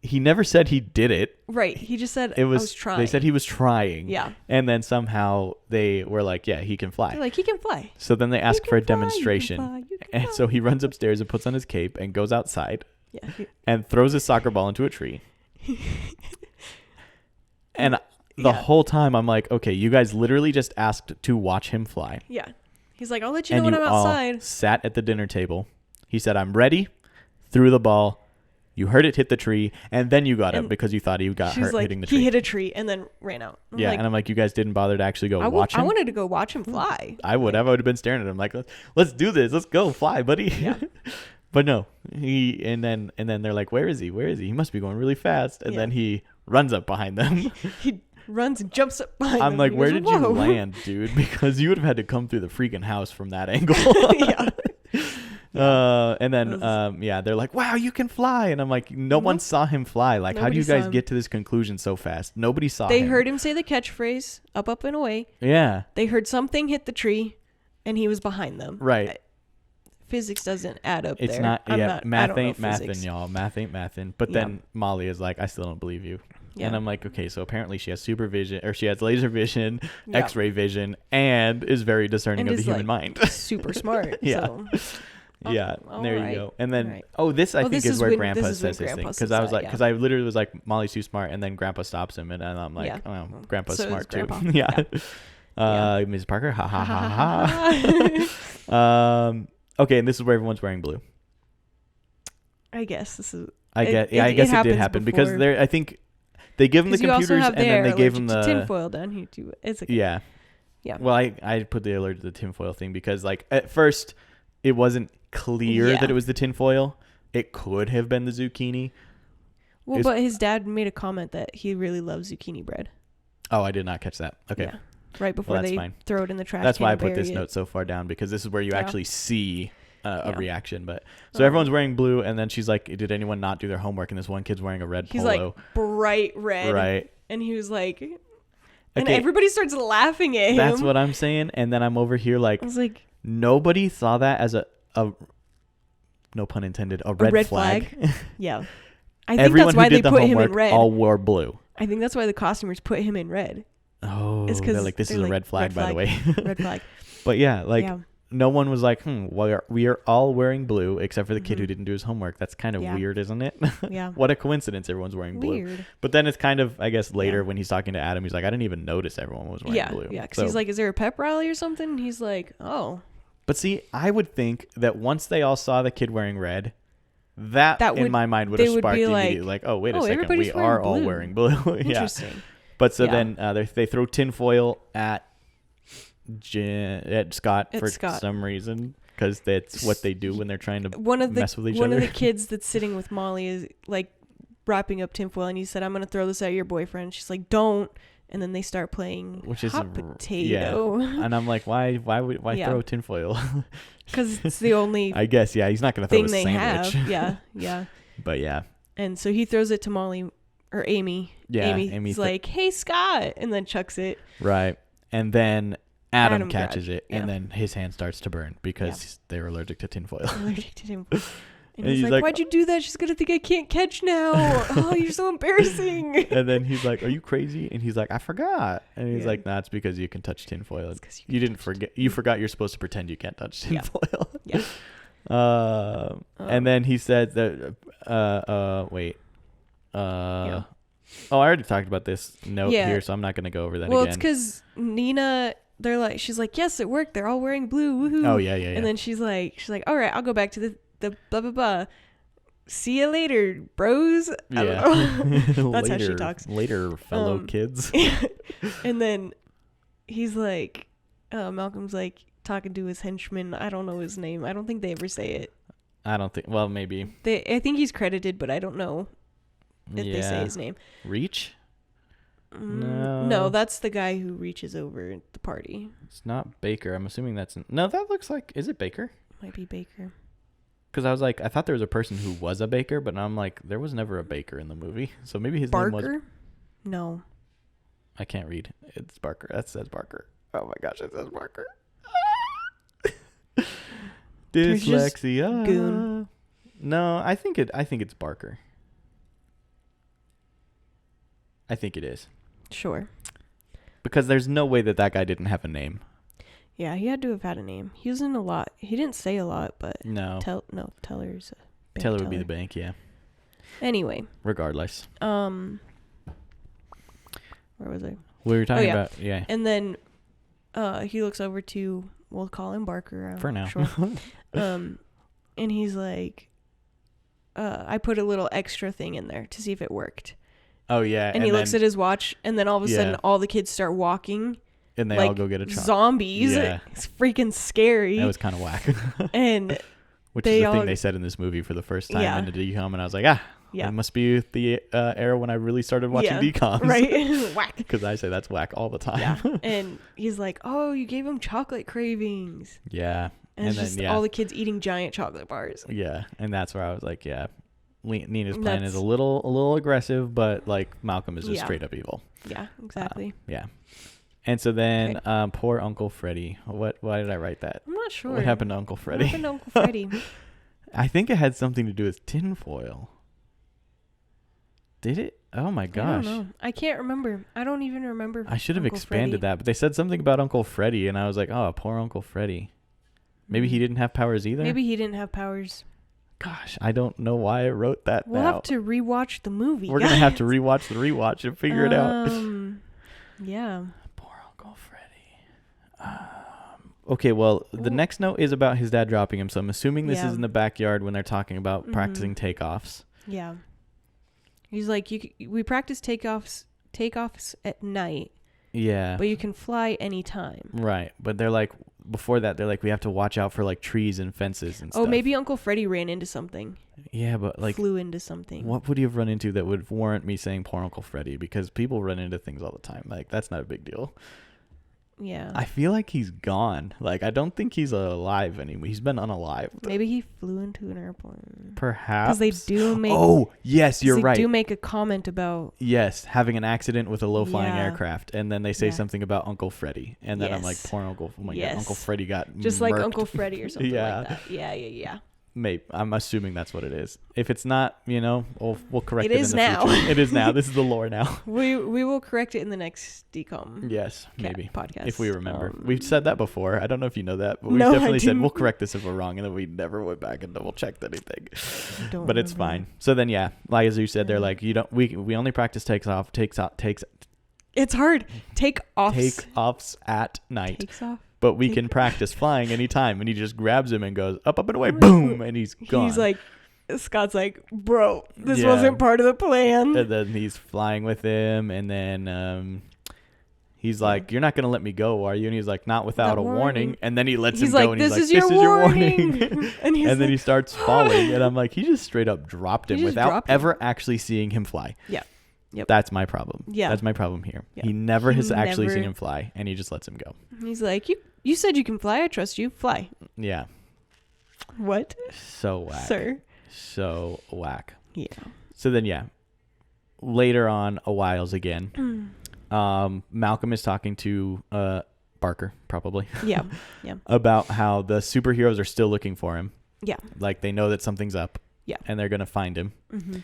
he never said he did it. Right. He just said, It I was, was trying. They said he was trying. Yeah. And then somehow they were like, yeah, he can fly. They're like, he can fly. So then they ask You for a can fly, you can demonstration. fly, you can And fly. so he runs upstairs and puts on his cape and goes outside Yeah. and throws his soccer ball into a tree. And the Yeah. whole time I'm like, okay, you guys literally just asked to watch him fly. Yeah. He's like, I'll let you know And when you I'm all outside. sat at the dinner table. He said, I'm ready. Threw the ball. You heard it hit the tree. And then you got up And because you thought he got She's hurt like, hitting the tree. he hit a tree and then ran out. I'm Yeah. like, And I'm like, you guys didn't bother to actually go I watch him? wanted to go watch him fly. I would have. I would have been staring at him like, let's do this. Let's go fly, buddy. Yeah. But no, and then they're like, where is he? Where is he? He must be going really fast. And Yeah. then he runs up behind them. He runs and jumps up behind I'm him. like, He where goes, did you "Whoa." land, dude? Because you would have had to come through the freaking house from that angle. Yeah. And then, they're like, wow, you can fly. And I'm like, no one saw him fly. Like, how do Nobody you saw guys him. get to this conclusion so fast? Nobody saw They him. heard him say the catchphrase, up and away. Yeah. They heard something hit the tree, and he was behind them. Right. Physics doesn't add up It's there. not, I'm yeah, not- I math don't know ain't physics. mathin', y'all. Math ain't mathin'. But Yeah. then Molly is like, I still don't believe you. Yeah. And I'm like, okay, so apparently she has supervision, or she has laser vision, Yeah. X-ray vision, and is very discerning And of the is, human like, mind. Super smart. Yeah. So. Yeah, all there right. you go. And then, All right. this I think this is is where when- Grandpa this is when says this thing. Grandpa Because says I was that, like, yeah. because I literally was like, Molly's too smart, and then Grandpa stops him, and I'm like, Yeah. oh, Grandpa's So is smart too. Grandpa. Yeah. Yeah. Ms. Parker, ha ha ha ha. Okay, and this is where everyone's wearing blue. I guess this is. I It- guess it- it it did happens happen because before. they're. I think they give them the 'Cause you also computers have and then they their gave them allergic the to tinfoil down here too. It's okay. Yeah. Yeah. Well, I put the alert to the tinfoil thing because like at first it wasn't clear Yeah. that it was the tinfoil. It could have been the zucchini. Well, Is- but his dad made a comment that he really loves zucchini bread. Oh, I did not catch that. Okay. Yeah. Right before that's they fine. throw it in the trash. That's can why I and put this bury it. note so far down because this is where you Yeah. actually see a Yeah. reaction. But so Oh. everyone's wearing blue, and then she's like, "Did anyone not do their homework?" And this one kid's wearing a red He's polo. like bright red. Right. And he was like, and Okay. everybody starts laughing at him. That's what I'm saying. And then I'm over here like, I was like, nobody saw that as a no pun intended, a red, red flag. yeah. I think Everyone that's why who they did the put him homework in red. all wore blue. I think that's why the costumers put him in red. Oh, It's 'cause they're like, this they're is a like, red flag, red by the way. Red flag. But yeah, like Yeah. no one was like, we are all wearing blue except for the kid who Mhm. didn't do his homework. That's kind of Yeah. weird, isn't it? Yeah. What a coincidence everyone's wearing blue. Weird. But then it's kind of, I guess, later Yeah. when he's talking to Adam, he's like, I didn't even notice everyone was wearing Yeah. blue. Yeah. Because So- he's like, is there a pep rally or something? And he's like, oh. But see, I would think that once they all saw the kid wearing red, that in would- my mind would they have would sparked be immediately like, like, oh, wait a oh, second, everybody's we wearing are all blue. wearing blue. Yeah. Interesting. But so Yeah. then they throw tinfoil at Scott At for Scott. some reason because that's what they do when they're trying to One of the mess with each one other. of the kids that's sitting with Molly is like wrapping up tinfoil, and he said, "I'm gonna throw this at your boyfriend." She's like, "Don't." And then they start playing Which is hot yeah. potato And I'm like, why Yeah. throw tinfoil? because it's the only I guess he's not gonna throw thing a they sandwich. have. Yeah, yeah. But yeah, And so he throws it to Molly or Amy. Yeah, Amy's Amy like, hey, Scott, and then chucks it. Right. And then Adam catches grabbed it, and then his hand starts to burn because they're allergic to tinfoil. Allergic to tinfoil. And he's like, why'd you do that? She's going to think I can't catch now. Oh, you're so embarrassing. And then he's like, are you crazy? And he's like, I forgot. And he's like, nah, it's because you can touch tinfoil. You didn't forget. You forgot you're supposed to pretend you can't touch tinfoil. Yeah. And then he said that, wait. Oh, I already talked about this note here, so I'm not going to go over that again. Well, it's because Nina, she's like, yes, it worked. They're all wearing blue. Woohoo. Oh, yeah. And then she's like, all right, I'll go back to the blah, blah, blah. See you later, bros. I don't know. That's how she talks. Later, fellow kids. And then he's like, Malcolm's like talking to his henchman. I don't know his name. I don't think they ever say it. I don't think, well, maybe. I think he's credited, but I don't know if they say his name. Reach? No, that's the guy who reaches over at the party. It's not Baker. I'm assuming that's... No, that looks like... Is it Baker? Might be Baker. Because I was like, I thought there was a person who was a baker, but now I'm like, there was never a baker in the movie. So maybe his name was... Barker? No. I can't read. It's Barker. That says Barker. Oh my gosh, it says Barker. Dyslexia. Goon. No, I think it's Barker. I think it is. Sure. Because there's no way that guy didn't have a name. Yeah, he had to have had a name. He was in a lot. He didn't say a lot, but no. Teller's a Teller would be the bank, yeah. Anyway. Regardless. Where was I? We were talking about, yeah. And then he looks over to, we'll call him Barker. For now. Sure. And he's like, I put a little extra thing in there to see if it worked. Oh, yeah. And he looks at his watch, and then all of a sudden, all the kids start walking. And they all go get a chocolate. Zombies. Yeah. It's freaking scary. That was kind of whack. And which is the thing they said in this movie for the first time in the DCOM, and I was like, it must be the era when I really started watching DCOMs. Right. Whack. Because I say that's whack all the time. Yeah. And he's like, oh, you gave him chocolate cravings. Yeah. And it's just all the kids eating giant chocolate bars. Yeah. And that's where I was like, yeah. Nina's plan is a little aggressive, but like Malcolm is just straight up evil. Yeah, exactly. Yeah. And so then poor Uncle Freddie. Why did I write that? I'm not sure. What happened to Uncle Freddie? What happened to Uncle Freddie? I think it had something to do with tinfoil. Did it? Oh my gosh. I don't know. I can't remember. I don't even remember. I should have expanded that, but they said something about Uncle Freddie, and I was like, oh, poor Uncle Freddie. Maybe he didn't have powers either? Maybe he didn't have powers. Gosh, I don't know why I wrote that We'll have to rewatch the movie. We're going to have to rewatch the rewatch and figure it out. Yeah. Poor Uncle Freddie. Okay, well, the next note is about his dad dropping him, so I'm assuming this is in the backyard when they're talking about practicing takeoffs. Yeah. He's like, we practice takeoffs at night. Yeah. But you can fly anytime. Right. But they're like, before that, they're like, we have to watch out for like trees and fences and stuff. Oh, maybe Uncle Freddie ran into something. Yeah, but like... Flew into something. What would he have run into that would warrant me saying poor Uncle Freddie? Because people run into things all the time. Like, that's not a big deal. Yeah. I feel like he's gone. Like, I don't think he's alive anymore. He's been unalived. Maybe he flew into an airplane. Perhaps. Because they do make... Oh, yes, you're right. They do make a comment about... Yes, having an accident with a low-flying aircraft. And then they say something about Uncle Freddie. And then I'm like, poor Uncle... Oh my God, Uncle Freddie got just murked. like Uncle Freddie or something like that. Yeah. Maybe. I'm assuming that's what it is. If it's not, we'll correct it in the future. It is now. This is the lore now. We will correct it in the next DCOM. Yes, maybe. Podcast. If we remember. We've said that before. I don't know if you know that, but we've definitely said we'll correct this if we're wrong, and then we never went back and double checked anything. But it's fine. So then, like as you said, they're like, we only practice takes. It's hard. Takeoffs at night. Takes off. But we can practice flying anytime. And he just grabs him and goes up and away, boom, and he's gone. He's like, Scott's like, bro, this wasn't part of the plan. And then he's flying with him, and then he's like, you're not going to let me go, are you? And he's like, not without a warning. And then he lets him go, and he's like, this is your warning. And then he starts falling, and I'm like, he just straight up dropped him without ever actually seeing him fly. Yeah. Yep. That's my problem. Yeah. That's my problem here. Yep. He never has actually seen him fly, and he just lets him go. He's like, you said you can fly. I trust you. Fly. Yeah. What? So whack. Sir. So whack. Yeah. So then, later on a whiles again, Malcolm is talking to Parker, probably. Yeah. about how the superheroes are still looking for him. Yeah. Like they know that something's up. Yeah. And they're going to find him. Mm-hmm.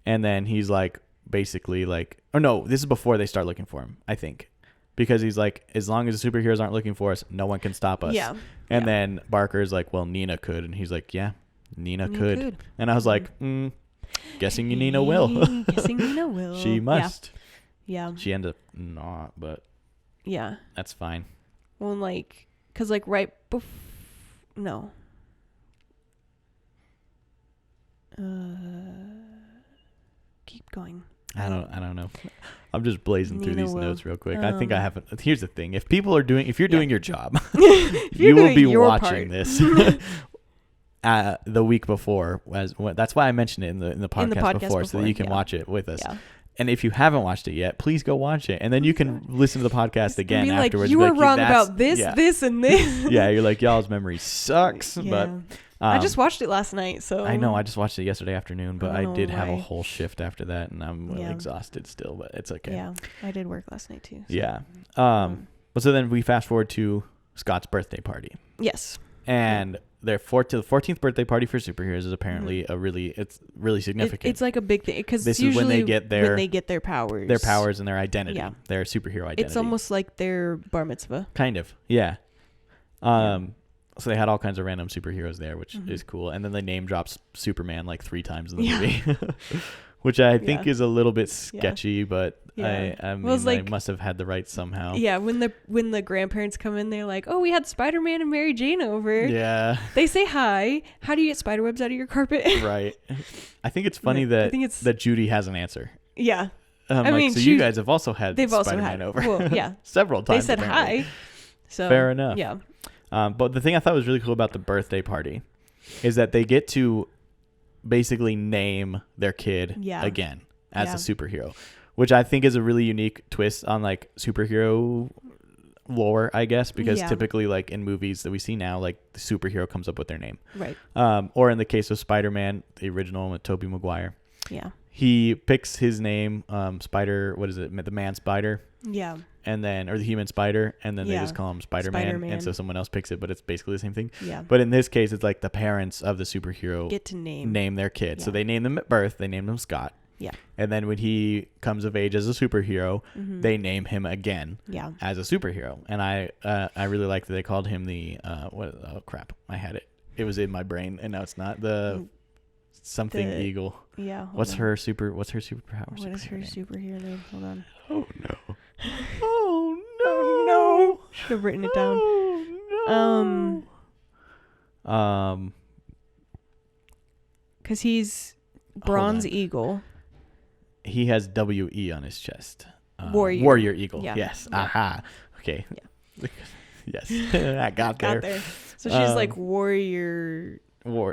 And then he's like, basically like, oh no, this is before they start looking for him, I think. Because he's like, as long as the superheroes aren't looking for us, no one can stop us. Yeah. And then Barker's like, well, Nina could. And he's like, yeah, Nina could. And I was like, guessing Nina will. Guessing Nina will. She must. Yeah. She ended up not, but yeah. that's fine. Well, like, because like right before, no. Keep going. I don't know. I'm just blazing through these notes real quick. I think I have. Here's the thing: if you're doing your job, you will be watching this the week before. That's why I mentioned it in the podcast before, so that you can watch it with us. Yeah. And if you haven't watched it yet, please go watch it, and then you can listen to the podcast again afterwards. You were wrong about this, this, and this. Yeah, you're like, y'all's memory sucks, but. I just watched it last night, so I know I just watched it yesterday afternoon, but I did have a whole shift after that, and I'm exhausted still, but it's okay. Yeah, I did work last night too. So. Yeah. But so then we fast forward to Scott's birthday party. Yes. And their 14th birthday party for superheroes is apparently it's really significant. It's like a big thing because this is when they get their powers, and their identity, their superhero identity. It's almost like their bar mitzvah. Kind of, yeah. So they had all kinds of random superheroes there, which is cool. And then they name drops Superman like 3 times in the movie, which I think is a little bit sketchy, but I mean, I must have had the rights somehow. Yeah, when the grandparents come in, they're like, oh, we had Spider-Man and Mary Jane over. Yeah. They say hi. How do you get spiderwebs out of your carpet? Right. I think it's funny that Judy has an answer. Yeah. I mean, so you guys have also had Spider-Man over. Well, yeah. Several times. They said apparently. hi. So fair enough. Yeah. But the thing I thought was really cool about the birthday party is that they get to basically name their kid again as a superhero, which I think is a really unique twist on like superhero lore, I guess, because typically like in movies that we see now, like the superhero comes up with their name. Right. Or in the case of Spider-Man, the original with Tobey Maguire. Yeah. He picks his name, Spider, what is it? The Man Spider. Yeah. And then, or the Human Spider, and then they just call him Spider-Man, and so someone else picks it, but it's basically the same thing. Yeah. But in this case, it's like the parents of the superhero get to name their kid. Yeah. So they name them at birth. They name him Scott. Yeah. And then when he comes of age as a superhero, they name him again as a superhero. And I really like that they called him the oh crap, I had it. It was in my brain, and now it's not something eagle. Yeah. What's her superpower? What is her superhero name? Hold on. Oh no. Oh no. Should have written it down. Oh no. Because he's Bronze Eagle. He has WE on his chest. Warrior Eagle. Yeah. Yes. Yeah. Aha. Okay. Yeah. Yes. I got there. So she's like warrior.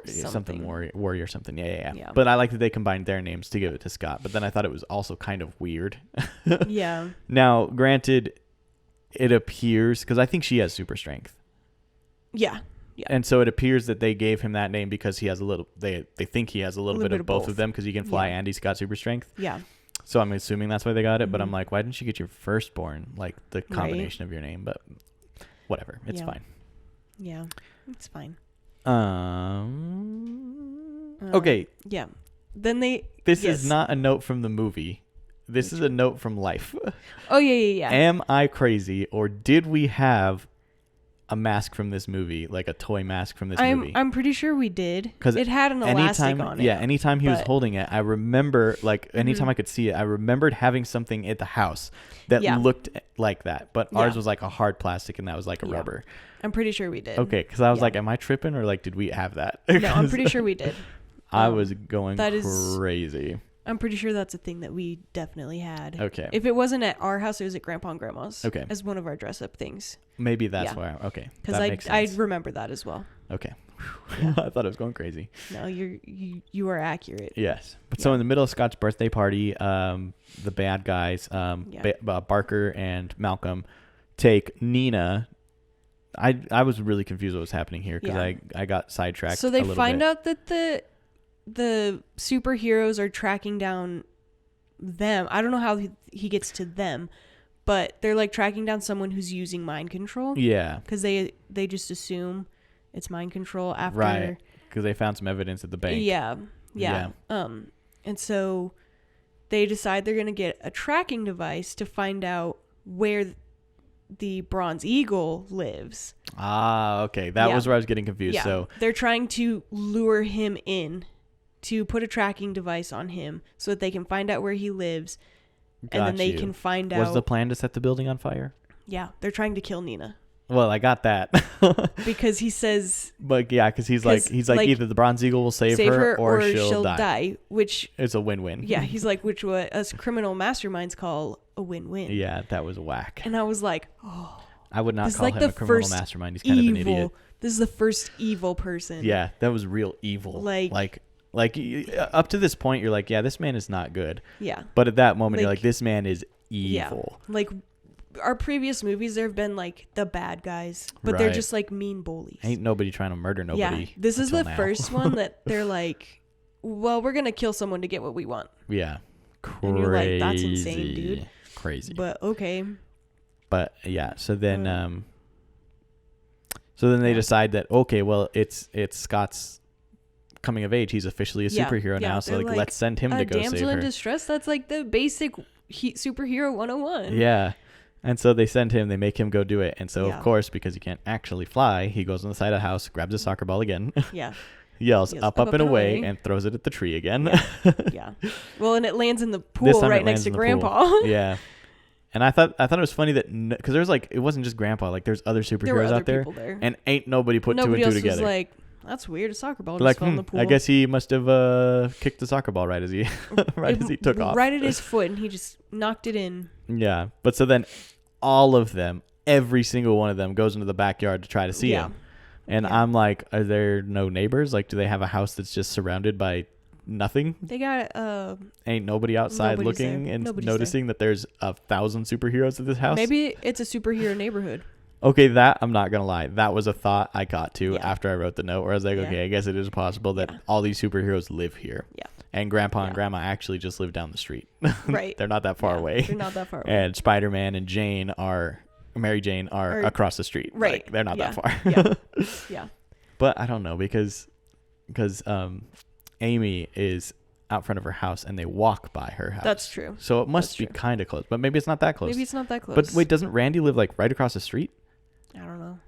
Something warrior something. Yeah. But I like that they combined their names to give it to Scott. But then I thought it was also kind of weird. Yeah. Now, granted, it appears because I think she has super strength. Yeah. Yeah. And so it appears that they gave him that name because he has a little. They think he has a little bit of both of them because he can fly and he's got super strength. Yeah. So I'm assuming that's why they got it. But I'm like, why didn't you get your firstborn like the combination of your name? But whatever, it's fine. Yeah, it's fine. Okay. Yeah. Then This is not a note from the movie. This is a note from life. Oh yeah. Am I crazy, or did we have a mask from this movie, like a toy mask from this movie? I'm pretty sure we did. Because it had an elastic on it. Yeah, anytime he was holding it, I remember, like, anytime I could see it, I remembered having something at the house that looked like that. But ours was like a hard plastic, and that was like a rubber. I'm pretty sure we did. Okay, because I was like, am I tripping, or like, did we have that? No, I'm pretty sure we did. I was going crazy. I'm pretty sure that's a thing that we definitely had. Okay. If it wasn't at our house, it was at Grandpa and Grandma's. Okay. As one of our dress-up things. Maybe that's why. Okay. Because I remember that as well. Okay. Yeah. I thought it was going crazy. No, you are accurate. Yes. But so in the middle of Scott's birthday party, the bad guys, Parker and Malcolm, take Nina. I was really confused what was happening here because I got sidetracked. So they find out that the superheroes are tracking down them. I don't know how he gets to them, but they're like tracking down someone who's using mind control. Yeah. Because they just assume it's mind control after. Right. Because they found some evidence at the bank. Yeah. And so they decide they're going to get a tracking device to find out where the bronze eagle lives. Okay. That was where I was getting confused. Yeah. So they're trying to lure him in to put a tracking device on him so that they can find out where he lives. And then they can find out. Was the plan to set the building on fire? Yeah. They're trying to kill Nina. Well, I got that. Because he says. But yeah, because he's like either the bronze eagle will save her or she'll die. Which. It's a win-win. Yeah. He's like, which what us criminal masterminds call a win-win. Yeah, that was whack. And I was like, oh. I would not call him a criminal mastermind. He's kind of an idiot. This is the first evil person. Yeah, that was real evil. Like up to this point, you're like, yeah, this man is not good. Yeah. But at that moment, you're like, this man is evil. Yeah. Like our previous movies, there have been like the bad guys, but they're just like mean bullies. Ain't nobody trying to murder nobody. Yeah. This is the first one that they're like, well, we're going to kill someone to get what we want. Yeah. Crazy. And you're like, that's insane, dude. Crazy. But okay. But yeah, so then they decide that, okay, well, it's Scott's coming of age. He's officially a superhero now, so like let's send him to go save her. Damsel in distress, that's like the basic superhero 101. Yeah. And so they send him, they make him go do it. And so, of course, because he can't actually fly, he goes on the side of the house, grabs a soccer ball again. Yeah. Yells up and away, and throws it at the tree again. Yeah. Well, and it lands in the pool right next to Grandpa. Yeah. And I thought it was funny that, because there's like, it wasn't just Grandpa, like there's other superheroes out there, and ain't nobody put two and two together. Was like, that's weird, a soccer ball just fell in the pool. I guess he must have kicked the soccer ball right as he took off. Right at his foot, and he just knocked it in. Yeah. But so then all of them, every single one of them goes into the backyard to try to see him. And I'm like, are there no neighbors? Like, do they have a house that's just surrounded by nothing? They got ain't nobody outside looking and noticing that there's 1,000 superheroes at this house? Maybe it's a superhero neighborhood. Okay, that I'm not gonna lie, that was a thought I got to after I wrote the note, where I was like, okay, I guess it is possible that all these superheroes live here. Yeah. And Grandpa and Grandma actually just live down the street. Right. They're not that far away. They're not that far away. And Spider-Man and Mary Jane are across the street. Right. Like, they're not that far. Yeah. But I don't know, because Amy is out front of her house and they walk by her house. That's true. So it must be kind of close, but maybe it's not that close. Maybe it's not that close. But wait, doesn't Randy live like right across the street? I don't know.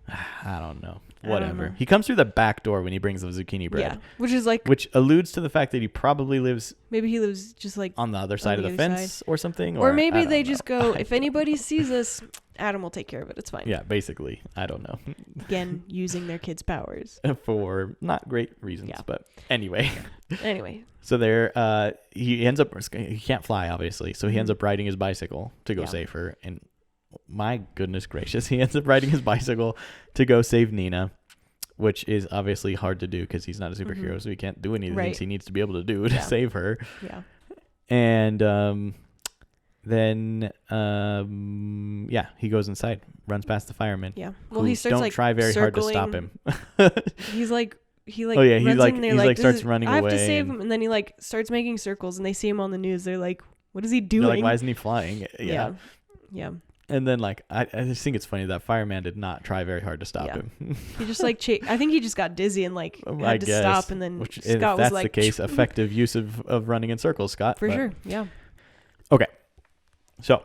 I don't know. Whatever. He comes through the back door when he brings the zucchini bread. Yeah, which alludes to the fact that he probably lives. Maybe he lives just like on the other side of the fence or something. Or maybe they just go, if anybody sees us, Adam will take care of it. It's fine. Yeah, basically. I don't know. Again, using their kids' powers for not great reasons, but anyway. Anyway. So there, he ends up. He can't fly, obviously, so he ends up riding his bicycle to go save her. And my goodness gracious, he ends up riding his bicycle to go save Nina, which is obviously hard to do because he's not a superhero, so he can't do any of the things he needs to be able to do to save her. Yeah. And then he goes inside, runs past the firemen. Yeah. Well, he starts don't try very hard to stop him. He starts running away. I have to save him, and then he like starts making circles, and they see him on the news. They're like, "What is he doing?" They're like, why isn't he flying? Yeah. And then, like, I just think it's funny that fireman did not try very hard to stop him. He just, like, I think he just got dizzy and, like, had to stop. And then Scott was like... If that's the case, effective use of running in circles, Scott. For sure, yeah. Okay. So,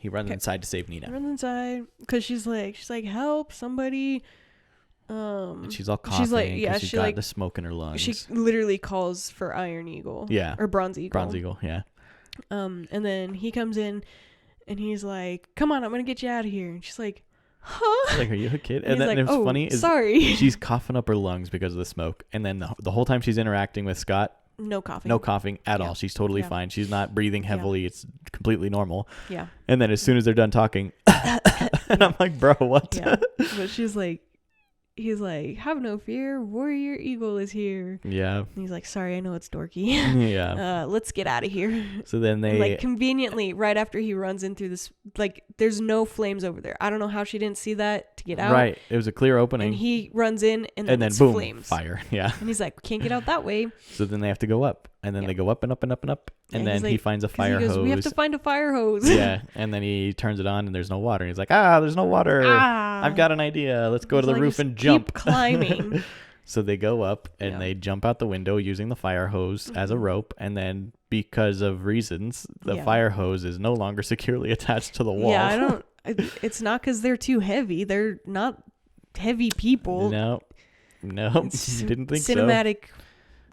he runs inside to save Nina. He runs inside because she's like, help, somebody. And she's all coughing because she's got the smoke in her lungs. She literally calls for Iron Eagle. Yeah. Or Bronze Eagle. Bronze Eagle, yeah. And then he comes in. And he's like, come on, I'm going to get you out of here. And she's like, huh? Like, are you a kid? And then then like, what's funny is sorry. She's coughing up her lungs because of the smoke. And then the whole time she's interacting with Scott, no coughing. No coughing at all. She's totally fine. She's not breathing heavily. It's completely normal. Yeah. And then as soon as they're done talking, and I'm like, bro, what? Yeah. But he's like, have no fear, Warrior Eagle is here. Yeah. And he's like, sorry, I know it's dorky. Yeah. Let's get out of here. So then they... Like, conveniently, right after he runs in through this, like, there's no flames over there. I don't know how she didn't see that to get out. Right. It was a clear opening. And he runs in, and then it's boom, flames. fire. Yeah. And he's like, can't get out that way. So then they have to go up. And then they go up and up and up and up. And then he finds a fire hose. We have to find a fire hose. Yeah. And then he turns it on and there's no water. And he's like, there's no water. I've got an idea. Let's go to the roof and jump. Keep climbing. So they go up and they jump out the window using the fire hose as a rope. And then because of reasons, the fire hose is no longer securely attached to the wall. Yeah, it's not because they're too heavy. They're not heavy people. No, didn't think so. Cinematic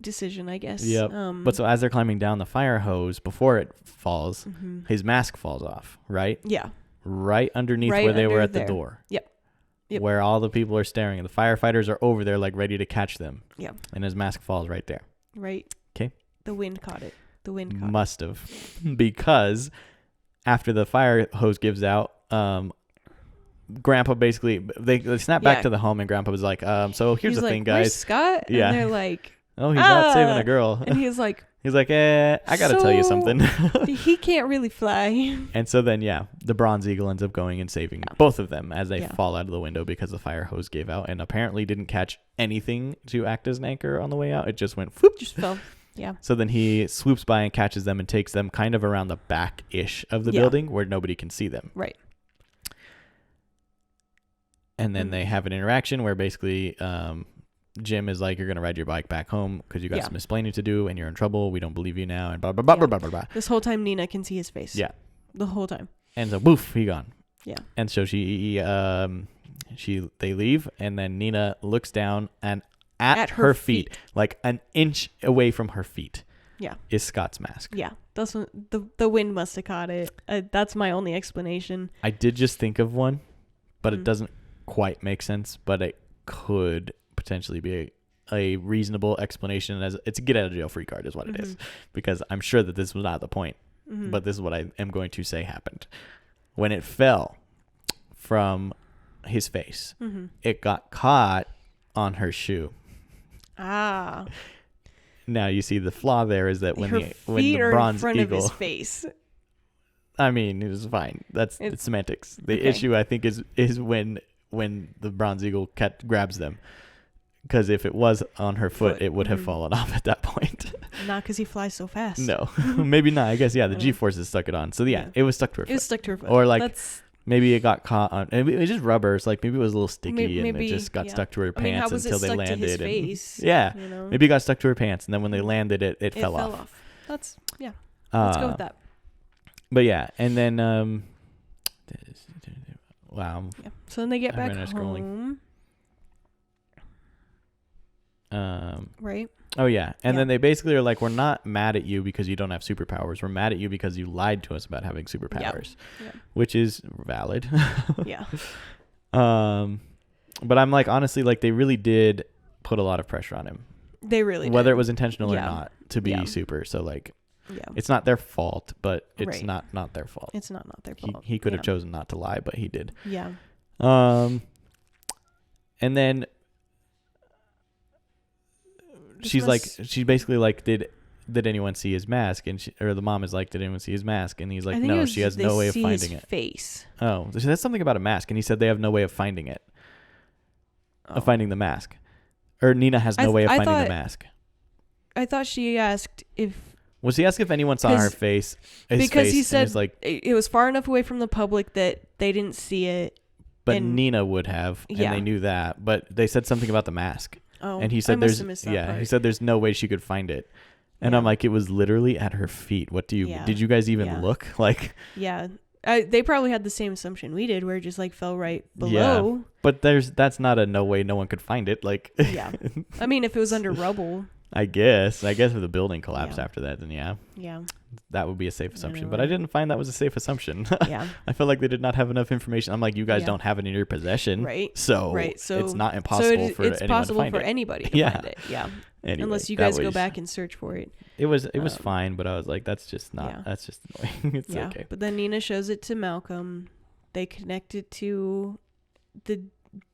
decision, I guess. Yep. But so as they're climbing down the fire hose, before it falls, his mask falls off, right? Yeah. Right underneath where they were at the door. Yep. Where all the people are staring. And the firefighters are over there, like, ready to catch them. Yeah. And his mask falls right there. Right. Okay. The wind caught it. Must have. Because after the fire hose gives out, Grandpa basically, they snap back to the home, and Grandpa was like, so here's the thing, guys. Where's Scott? Yeah. And they're like, oh, he's not saving a girl. And he's like, I got to tell you something. He can't really fly. And so then, the Bronze Eagle ends up going and saving both of them as they fall out of the window because the fire hose gave out and apparently didn't catch anything to act as an anchor on the way out. It just went whoop. Just fell. Yeah. So then he swoops by and catches them and takes them kind of around the back-ish of the building where nobody can see them. Right. And then they have an interaction where basically Jim is like, you're going to ride your bike back home because you got some explaining to do and you're in trouble. We don't believe you now. And blah, blah, blah, blah, blah, blah, blah. This whole time, Nina can see his face. Yeah. The whole time. And so, boof, he gone. Yeah. And so they leave, and then Nina looks down, and at her feet, like an inch away from her feet, is Scott's mask. Yeah. That's what, the wind must have caught it. That's my only explanation. I did just think of one, but it doesn't quite make sense, but it could potentially be a reasonable explanation. As it's a get out of jail free card is what it is, because I'm sure that this was not the point, but this is what I am going to say happened. When it fell from his face, it got caught on her shoe. Now you see the flaw there is that when the Bronze Eagle, of his face. I mean, it was fine. It's semantics. The issue I think is when the Bronze Eagle grabs them. Because if it was on her foot, it would have fallen off at that point. Not because he flies so fast. No, maybe not. I guess, the G-forces stuck it on. So, it was stuck to her foot. It was stuck to her foot. Or, maybe it got caught on... It was just rubber. So, maybe it was a little sticky and it just got stuck to her pants until they landed. To his face, maybe it got stuck to her pants. And then when they landed, it fell off. Let's go with that. But, and then... wow. Yeah. So, then they get back home. Right. Oh yeah. And then they basically are like, we're not mad at you because you don't have superpowers. We're mad at you because you lied to us about having superpowers, which is valid. Yeah. But I'm like, honestly, like they really did put a lot of pressure on him. They really whether did. it was intentional or not to be super. So like, it's not their fault, but it's not their fault. It's not their fault. He could have chosen not to lie, but he did. Yeah. And then she basically like, did anyone see his mask? And or the mom is like, did anyone see his mask? And he's like, no, she has no way of finding it. Face. Oh, so that's something about a mask. And he said they have no way of finding it. Of finding the mask. Or Nina has no way of finding the mask. I thought she asked if... Was he asked if anyone saw her face? Because he said it was far enough away from the public that they didn't see it. But Nina would have, and they knew that. But they said something about the mask. Oh, and he said he said there's no way she could find it. And I'm like, it was literally at her feet. What did you guys even look? Like, they probably had the same assumption we did, where it just like fell right below. Yeah. But that's not a no way no one could find it. Like, I mean, if it was under rubble, I guess if the building collapsed after that, then that would be a safe assumption. But I didn't find that was a safe assumption. I feel like they did not have enough information. I'm like, you guys don't have it in your possession, right? So it's not impossible for anyone to find it. It's possible for anybody to find it. Yeah. Anyway, unless you guys go back and search for it. It was fine, but I was like, that's just not. That's just annoying. It's okay. But then Nina shows it to Malcolm. They connect it to the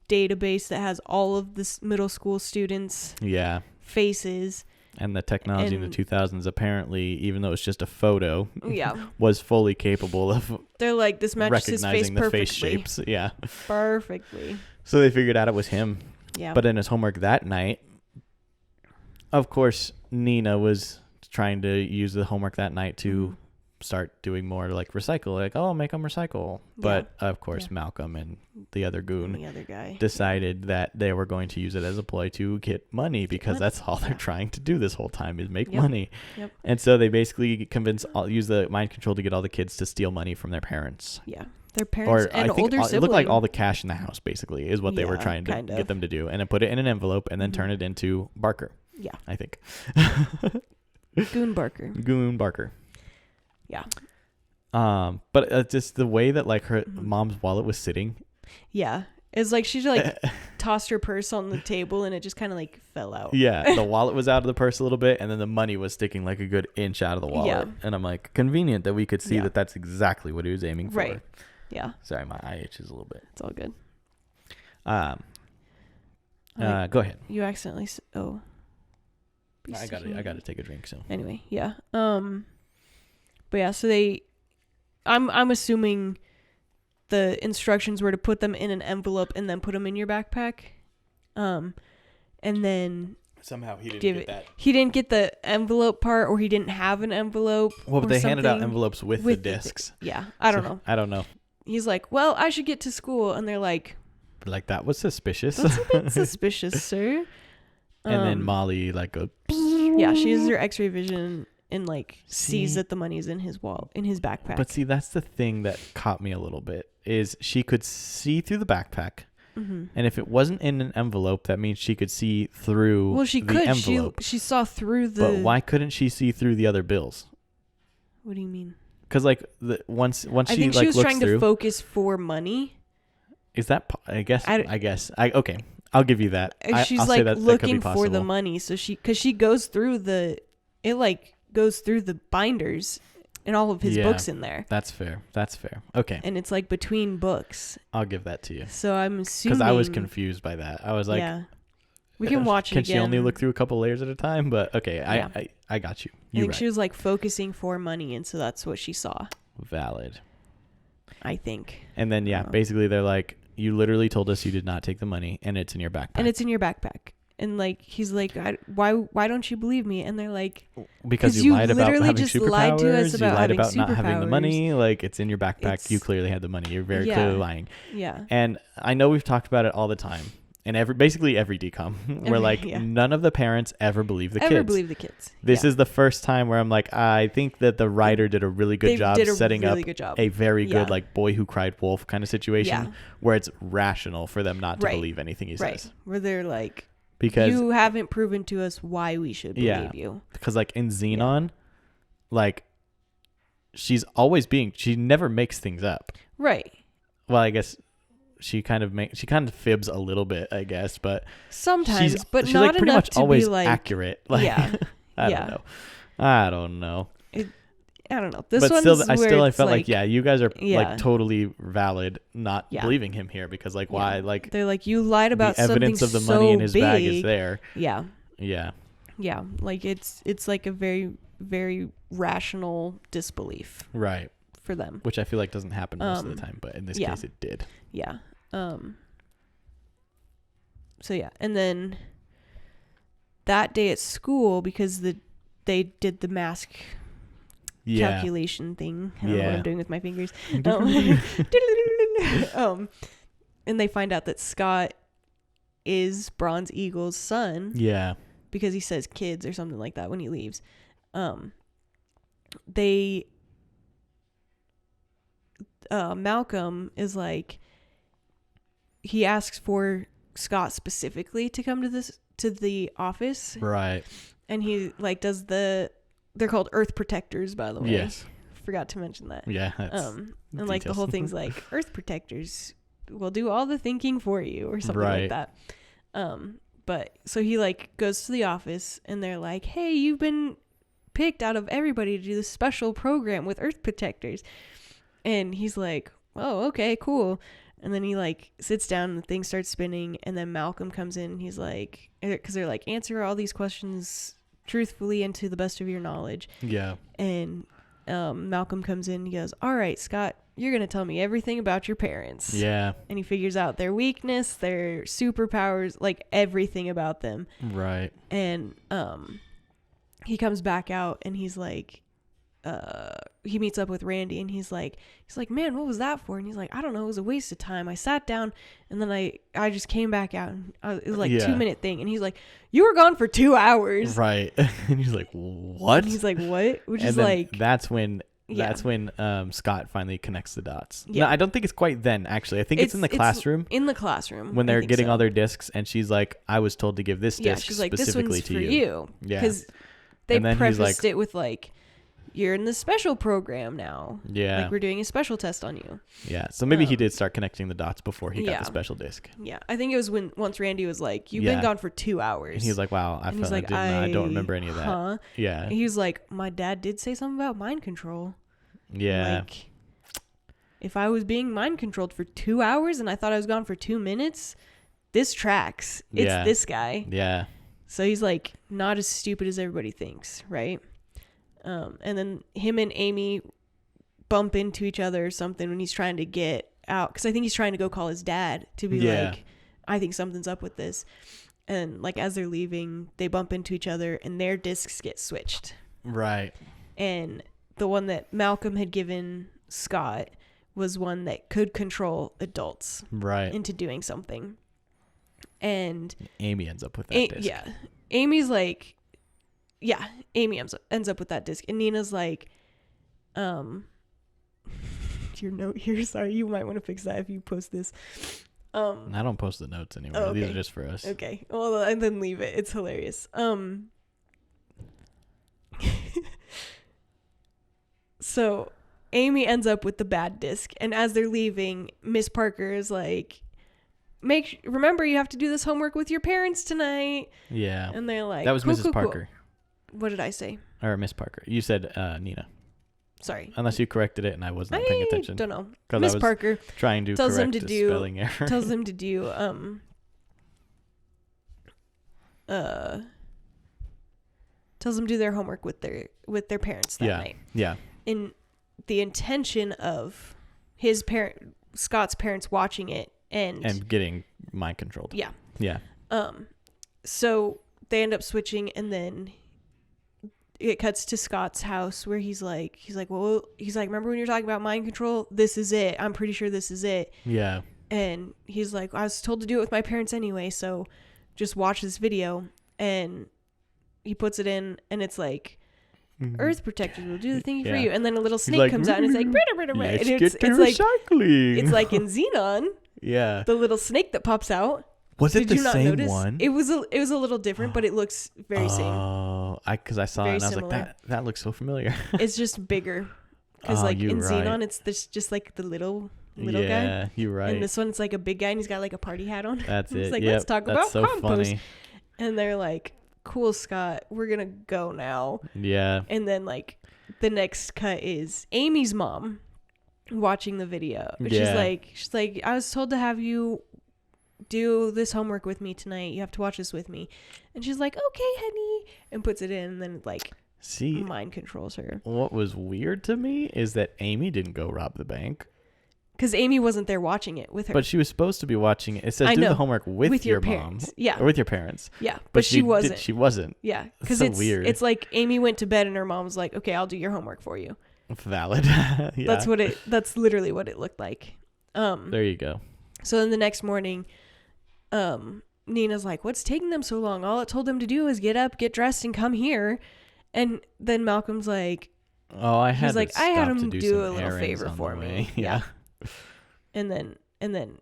database that has all of the middle school students' faces, And the technology in the 2000s, apparently, even though it's just a photo, Yeah. was fully capable of They're like, this matches his face recognizing the perfectly. face shapes. Yeah. Perfectly. So they figured out it was him. Yeah. But in his homework that night, of course, Nina was trying to use the homework that night to start doing more like recycle. Like, oh, make them recycle. But of course, Malcolm and the other goon, the other guy, decided that they were going to use it as a ploy to get money because that's all they're trying to do this whole time is make money. Yep. And so they basically use the mind control to get all the kids to steal money from their parents. Yeah. Their parents and older sibling. It looked like all the cash in the house basically is what they were trying to get them to do, and then put it in an envelope and then turn it into Barker. Yeah. I think. Goon Barker. Goon Barker. Yeah. But just the way that like her mom's wallet was sitting. Yeah. It's like she like tossed her purse on the table and it just kind of like fell out. Yeah. The wallet was out of the purse a little bit and then the money was sticking like a good inch out of the wallet. Yeah. And I'm like, convenient that we could see that that's exactly what he was aiming for. Right. Yeah. Sorry, my eye itches a little bit. It's all good. Go ahead. You accidentally. I got to take a drink. So anyway, yeah. But yeah, so I'm assuming the instructions were to put them in an envelope and then put them in your backpack, and then somehow he didn't get that. He didn't get the envelope part, or he didn't have an envelope. Well, but they handed out envelopes with the discs. Yeah, I don't know. He's like, well, I should get to school, and they're like that was suspicious. That's a bit suspicious, sir. And then Molly like goes. Yeah, she uses her X-ray vision and like sees that the money's in his backpack. But see, that's the thing that caught me a little bit is she could see through the backpack, and if it wasn't in an envelope, that means she could see through. Well, she the could. Envelope. She saw through the. But why couldn't she see through the other bills? What do you mean? Because like once I she think like she was looks trying through, to focus for money. Is that? I guess. Okay. I'll give you that. She's I'll like say that looking could be for the money, so because she goes through goes through the binders and all of his books in there. That's fair. Okay. And it's like between books. I'll give that to you. So I'm assuming because I was confused by that. I was like, we can watch it again. Can she only look through a couple layers at a time? But okay, I got you. I think she was like focusing for money, and so that's what she saw. Valid. I think. And then basically they're like, you literally told us you did not take the money, and it's in your backpack. And like he's like, why don't you believe me? And they're like, because you lied about having just superpowers. Lied to us about you lied about not superpowers. having the money. Like it's in your backpack. You clearly had the money. You're very clearly lying. Yeah. And I know we've talked about it all the time. And basically every DCOM, we're like, none of the parents ever believe the kids. This is the first time where I'm like, I think that the writer did a really good job setting up a very good like boy who cried wolf kind of situation where it's rational for them not to believe anything he says. Where they're like, because you haven't proven to us why we should believe you. Because like in Xenon, like she never makes things up. Right. Well, I guess she kind of fibs a little bit, I guess, but sometimes, but she's not like pretty enough much to always be like accurate. Like, I don't know. I don't know. This but one's I felt like you guys are like totally valid not believing him here because like why like they're like you lied about the evidence something of the money in his big. bag is there. Yeah. Like it's like a very very rational disbelief. Right. For them, which I feel like doesn't happen most of the time, but in this case it did. Yeah. So yeah, and then that day at school because they did the mask calculation thing. I don't know what I'm doing with my fingers. And they find out that Scott is Bronze Eagle's son. Yeah. Because he says kids or something like that when he leaves. Malcolm is like, he asks for Scott specifically to come to the office. Right. And he like does they're called Earth Protectors, by the way. Yes. Forgot to mention that. Yeah. And like the whole thing's like Earth Protectors will do all the thinking for you or something like that. But so he like goes to the office and they're like, hey, you've been picked out of everybody to do this special program with Earth Protectors. And he's like, oh, okay, cool. And then he like sits down and the thing starts spinning. And then Malcolm comes in and he's like, because they're like, answer all these questions truthfully and to the best of your knowledge. Yeah. And Malcolm comes in and he goes, all right, Scott, you're going to tell me everything about your parents. Yeah. And he figures out their weakness, their superpowers, like everything about them. Right. And he comes back out and he's like, he meets up with Randy and he's like, man, what was that for? And he's like, I don't know. It was a waste of time. I sat down and then I just came back out and it was like a 2-minute thing. And he's like, you were gone for 2 hours. Right. And he's like, what? And he's like, what? Which and is then like, that's when Scott finally connects the dots. Yeah. No, I don't think it's quite then, actually. I think it's in the classroom. In the classroom. When they're getting all their discs and she's like, I was told to give this disc she's like, specifically this one's to for you. Yeah. Because they And then he's prefaced like, it with like, you're in the special program now. Yeah. Like we're doing a special test on you. Yeah. So maybe he did start connecting the dots before he got the special disc. Yeah. I think it was once Randy was like, you've been gone for 2 hours. And he's like, wow, I don't remember any of that. Huh? Yeah. And he was like, my dad did say something about mind control. Yeah. Like, if I was being mind controlled for 2 hours and I thought I was gone for 2 minutes, this tracks. It's this guy. Yeah. So he's like not as stupid as everybody thinks, right? And then him and Amy bump into each other or something when he's trying to get out. Because I think he's trying to go call his dad to be like, I think something's up with this. And like as they're leaving, they bump into each other and their discs get switched. Right. And the one that Malcolm had given Scott was one that could control adults into doing something. And Amy ends up with that disc. Yeah. Amy's like, Amy ends up with that disc. And Nina's like, your note here, sorry, you might want to fix that if you post this. I don't post the notes anymore. Okay. These are just for us. Okay. Well, and then leave it. It's hilarious. So Amy ends up with the bad disc. And as they're leaving, Miss Parker is like, remember you have to do this homework with your parents tonight. Yeah. And they're like, that was cool, Mrs. cool, Parker. Cool. What did I say? Or Miss Parker. You said Nina. Sorry. Unless you corrected it and I wasn't paying attention. I don't know. Miss Parker trying to tells correct them to the spelling error. tells them to do tells them to do their homework with their parents that night. Yeah. In the intention of Scott's parents watching it and getting mind controlled. Yeah. Yeah. So they end up switching and then it cuts to Scott's house where he's like, remember when you were talking about mind control? This is it. I'm pretty sure this is it. Yeah. And he's like, I was told to do it with my parents anyway, so just watch this video. And he puts it in and it's like, Earth Protectors will do the thingy for you. And then a little snake comes out and it's like, it's like in Xenon. Yeah. The little snake that pops out. Was it Did the you not same notice? one? It was a little different, but it looks very same. Oh, because I saw it and I was similar. like, that looks so familiar. It's just bigger. Because in Xenon, it's just like the little guy. Yeah, you're right. And this one, it's like a big guy and he's got like a party hat on. That's it. It's like, yep, let's talk that's about so compost. Funny. And they're like, cool, Scott, we're going to go now. Yeah. And then like the next cut is Amy's mom watching the video. Yeah. She's like, I was told to have you do this homework with me tonight. You have to watch this with me. And she's like, okay, honey. And puts it in and then like mind controls her. What was weird to me is that Amy didn't go rob the bank. Because Amy wasn't there watching it with her. But she was supposed to be watching it. It says do the homework with your parents. mom. Yeah. Or with your parents. Yeah. But she wasn't. She wasn't. Yeah. Because it's weird. It's like Amy went to bed and her mom was like, okay, I'll do your homework for you. Valid. Yeah. That's literally what it looked like. There you go. So then the next morning, Nina's like, what's taking them so long? All it told them to do is get up, get dressed, and come here. And then Malcolm's like, I had him to do a some little errands favor on for the me. way. Yeah. And then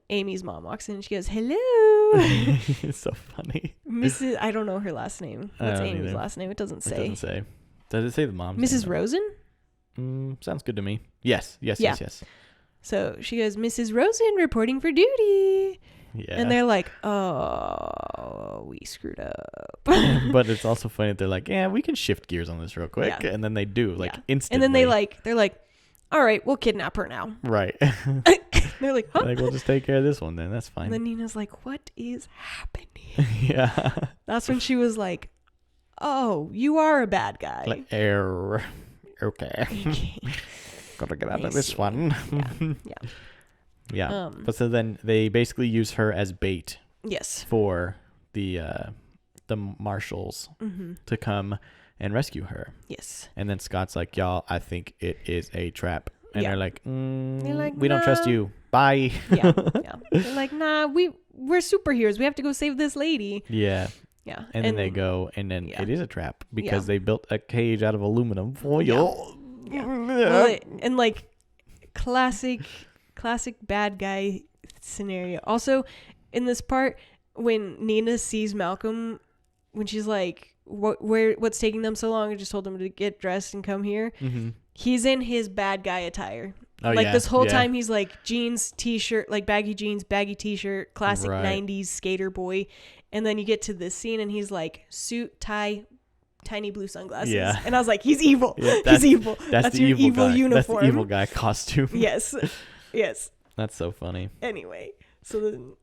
Amy's mom walks in and she goes, hello. It's so funny. Mrs. I don't know her last name. What's Amy's either. last name? It doesn't say. It doesn't say. Does it say the mom's Mrs. name? Rosen? Sounds good to me. Yes. So she goes, Mrs. Rosen reporting for duty. Yeah. And they're like, oh, we screwed up. But it's also funny that they're like, yeah, we can shift gears on this real quick. Yeah. And then they do, instantly. And then they're like, all right, we'll kidnap her now. Right. They're like, huh? Like, we'll just take care of this one then. That's fine. And then Nina's like, what is happening? Yeah. That's when she was like, oh, you are a bad guy. Like, okay. Gotta get out of this one. Yeah. But so then they basically use her as bait. Yes. For the marshals to come and rescue her. Yes. And then Scott's like, y'all, I think it is a trap. And they're like, we nah. don't trust you. Bye. Yeah. They're like, nah, we're superheroes. We have to go save this lady. Yeah. Yeah. And then they go, and then it is a trap because they built a cage out of aluminum foil. Yeah. Well, and like classic bad guy scenario. Also, in this part, when Nina sees Malcolm, when she's like, what's taking them so long? I just told them to get dressed and come here. He's in his bad guy attire. This whole time he's like jeans, t-shirt, like baggy jeans, baggy t-shirt, classic 90s skater boy. And then you get to this scene and he's like suit, tie, tiny blue sunglasses. Yeah. And I was like, he's evil. Yeah, he's evil. That's your evil guy. uniform. That's the evil guy costume. Yes. That's so funny. Anyway, so then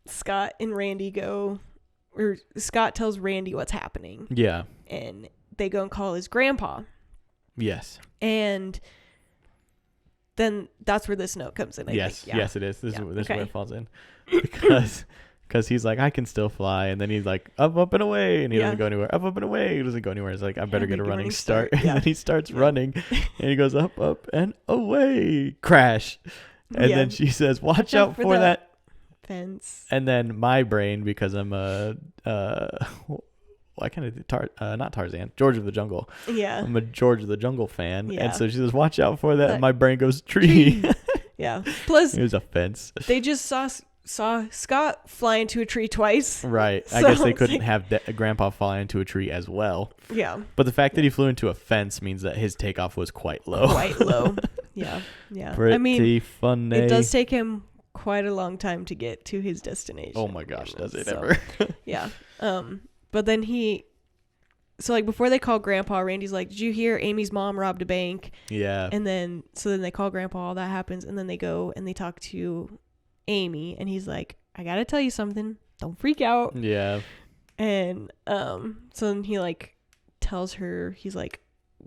Scott and Randy go, or Scott tells Randy what's happening. Yeah. And they go and call his grandpa. Yes. And then that's where this note comes in. Yes, it is. This is where it falls in. Because he's like, I can still fly. And then he's like, up and away. And he doesn't go anywhere. Up and away. He doesn't go anywhere. He's like, I better get a running start. And then he starts running. And he goes up and away. Crash. And then she says, watch out for that fence. And then my brain, because I'm not Tarzan, George of the Jungle. Yeah. I'm a George of the Jungle fan. Yeah. And so she says, watch out for that. And my brain goes, tree. Yeah. Plus, it was a fence. They just saw Scott fly into a tree twice. Right. So I guess they couldn't have Grandpa fly into a tree as well. Yeah. But the fact that he flew into a fence means that his takeoff was quite low. Yeah. Pretty funny. It does take him quite a long time to get to his destination. Oh my gosh, does it ever? Yeah. But then before they call Grandpa, Randy's like, did you hear Amy's mom robbed a bank? Yeah. And then they call Grandpa, all that happens, and then they go and they talk to Amy, and he's like, I gotta tell you something, don't freak out. Yeah. And so then he like tells her, he's like,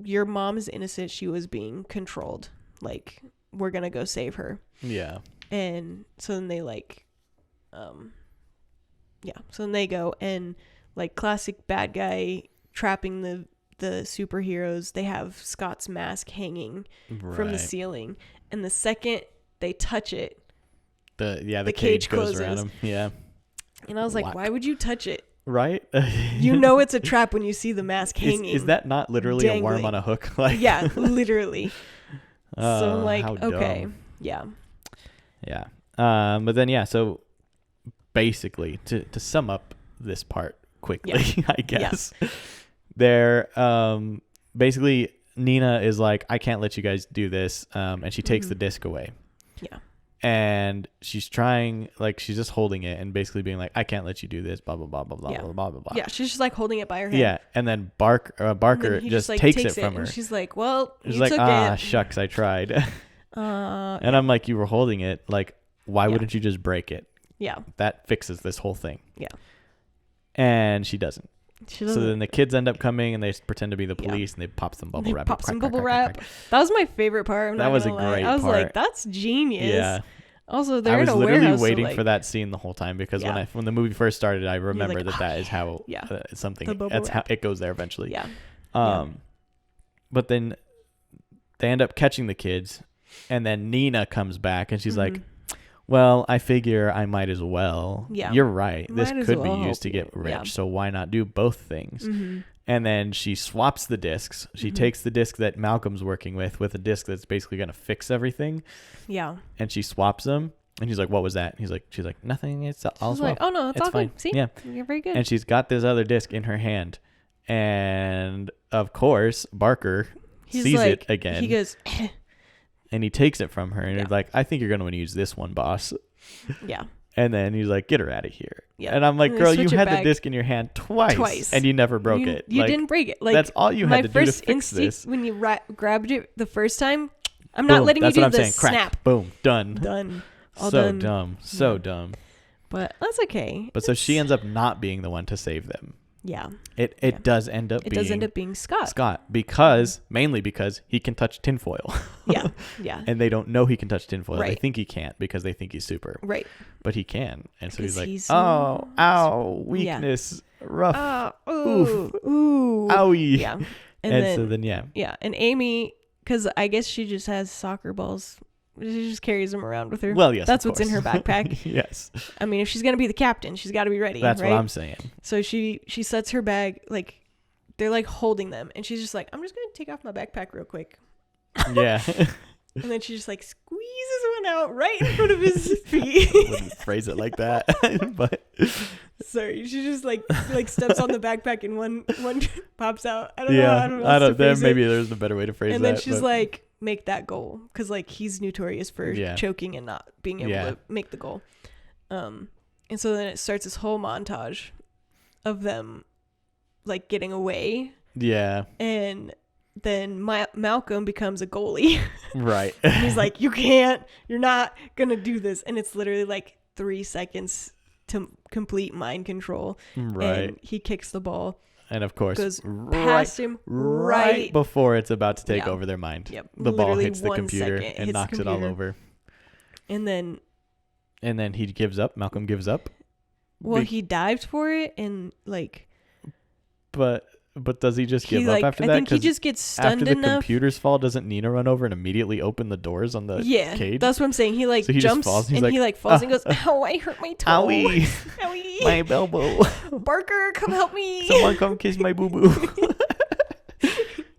your mom is innocent, she was being controlled, like we're gonna go save her. Yeah. And so then they so then they go, and like classic bad guy trapping the superheroes, they have Scott's mask hanging from the ceiling, and the second they touch it, the cage goes around him. Yeah. And I was like, why would you touch it? Right? You know it's a trap when you see the mask hanging. Is that not literally dangling. A worm on a hook? Like, yeah, literally. So I'm like, okay. Yeah. Yeah. But then so basically to sum up this part quickly, I guess. They're basically Nina is like, I can't let you guys do this, and she takes the disc away. Yeah. And she's trying, like, she's just holding it and basically being like, I can't let you do this, blah, blah, blah, blah, blah, blah, blah, blah. Yeah, she's just like holding it by her hand. Yeah, and then Barker just takes it from her. And she's like, well, she's like, shucks, I tried. And I'm like, you were holding it. Like, why wouldn't you just break it? Yeah. That fixes this whole thing. Yeah. And she doesn't. So then the kids end up coming and they pretend to be the police and they pop some bubble wrap. That was my favorite part. That was a great part. I was like, that's genius. Yeah. Also, they're in a warehouse. I was literally waiting for that that scene the whole time because when the movie first started, I remember that is how that's how it goes there eventually. Yeah. But then they end up catching the kids, and then Nina comes back and she's like, well, I figure I might as well. Yeah. You're right. This could be used to get rich. So why not do both things? Mm-hmm. And then she swaps the discs. She takes the disc that Malcolm's working with a disc that's basically going to fix everything. Yeah. And she swaps them. And he's like, what was that? And she's like, nothing. It's all swap. Like, oh, no, it's all fine. Good. See? Yeah. You're very good. And she's got this other disc in her hand. And of course, Barker sees it again. He goes... And he takes it from her, and he's like, I think you're going to want to use this one, boss. Yeah. And then he's like, get her out of here. Yeah. And I'm like, girl, you had the disc in your hand twice. And you never broke it. You didn't break it. Like, that's all you had to do to fix this. When you grabbed it the first time, I'm not letting you do the snap. Crack. Boom. Done. Done. All so done. Dumb. So dumb. But that's okay. But so she ends up not being the one to save them. Yeah. It does end up being Scott. Scott, mainly because he can touch tinfoil. Yeah. Yeah. And they don't know he can touch tinfoil. Right. They think he can't because they think he's super. Right. But he can. And so he's like, so ow, weakness, rough. Oof. Ooh. Owie. Yeah. And so then, yeah. Yeah. And Amy, because I guess she just has soccer balls. She just carries them around with her. Well, yes, that's what's in her backpack. Yes. I mean, if she's gonna be the captain, she's got to be ready. That's right? what I'm saying. So she sets her bag, like they're like holding them, and she's just like, I'm just gonna take off my backpack real quick. Yeah. And then she just like squeezes one out right in front of his feet. I wouldn't phrase it like that, but sorry, she just like steps on the backpack and one pops out. I don't know. Then maybe there's a better way to phrase that. And then she's like, make that goal, because like he's notorious for Yeah. choking and not being able to make the goal. And so then it starts this whole montage of them like getting away. Yeah. And then Malcolm becomes a goalie. Right. And he's like, you're not gonna do this. And it's literally like 3 seconds to complete mind control. Right. And he kicks the ball. And of course, goes past him right before it's about to take over their mind. Yep. The ball Literally hits the 1 computer second, and knocks it all over. And then he gives up. Malcolm gives up. Well, he dived for it and like. But does he just give up after that? I think he just gets stunned enough. After the enough. computers fall, doesn't Nina run over and immediately open the doors on the cage? That's what I'm saying. He like so he jumps falls, and he like falls and goes, "Ow, I hurt my toe. Owie. Owie. My elbow. Barker, come help me. Someone come kiss my boo boo."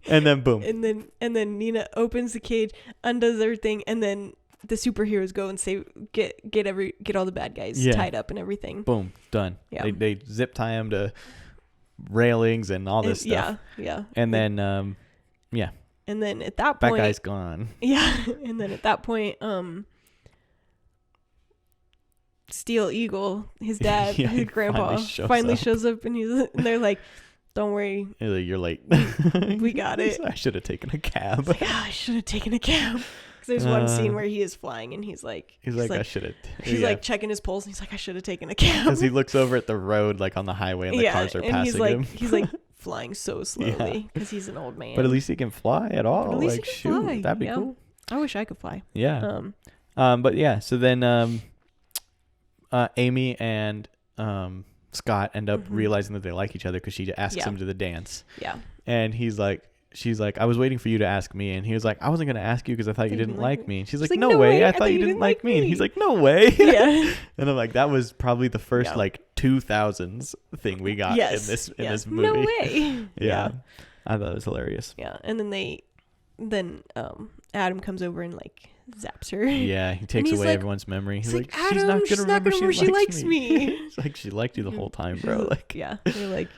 And then boom. And then Nina opens the cage, undoes everything, and then the superheroes go and get all the bad guys tied up and everything. Boom, done. Yeah. They zip tie him to railings and all this stuff. Yeah. And then And then at that point, that guy's gone. Yeah. And then at that point, Steel Eagle, his dad, his grandpa, finally shows up, and they're like, "Don't worry, you're late. We got it." I should have taken a cab. Like, I should have taken a cab. There's one scene where he is flying and he's like I should have. He's like checking his pulse and he's like, I should have taken a cab. Because he looks over at the road, like on the highway, and the cars are passing him. He's like flying so slowly because he's an old man. But at least he can fly at all. But at least like, he can fly. That'd be cool. I wish I could fly. Yeah. But yeah, so then Amy and Scott end up realizing that they like each other because she asks him to the dance. Yeah. And she's like, I was waiting for you to ask me. And he was like, I wasn't going to ask you because I thought you didn't like me. And she's like, no way. I thought you didn't like me. And he's like, no way. Yeah. And I'm like, that was probably the first like 2000s thing we got in this movie. No way. Yeah. I thought it was hilarious. Yeah. And then Adam comes over and like zaps her. Yeah, he takes away everyone's memory. He's like, Adam, she's not gonna remember she likes me. It's like, she liked you the whole time, bro. Like, yeah, you're like,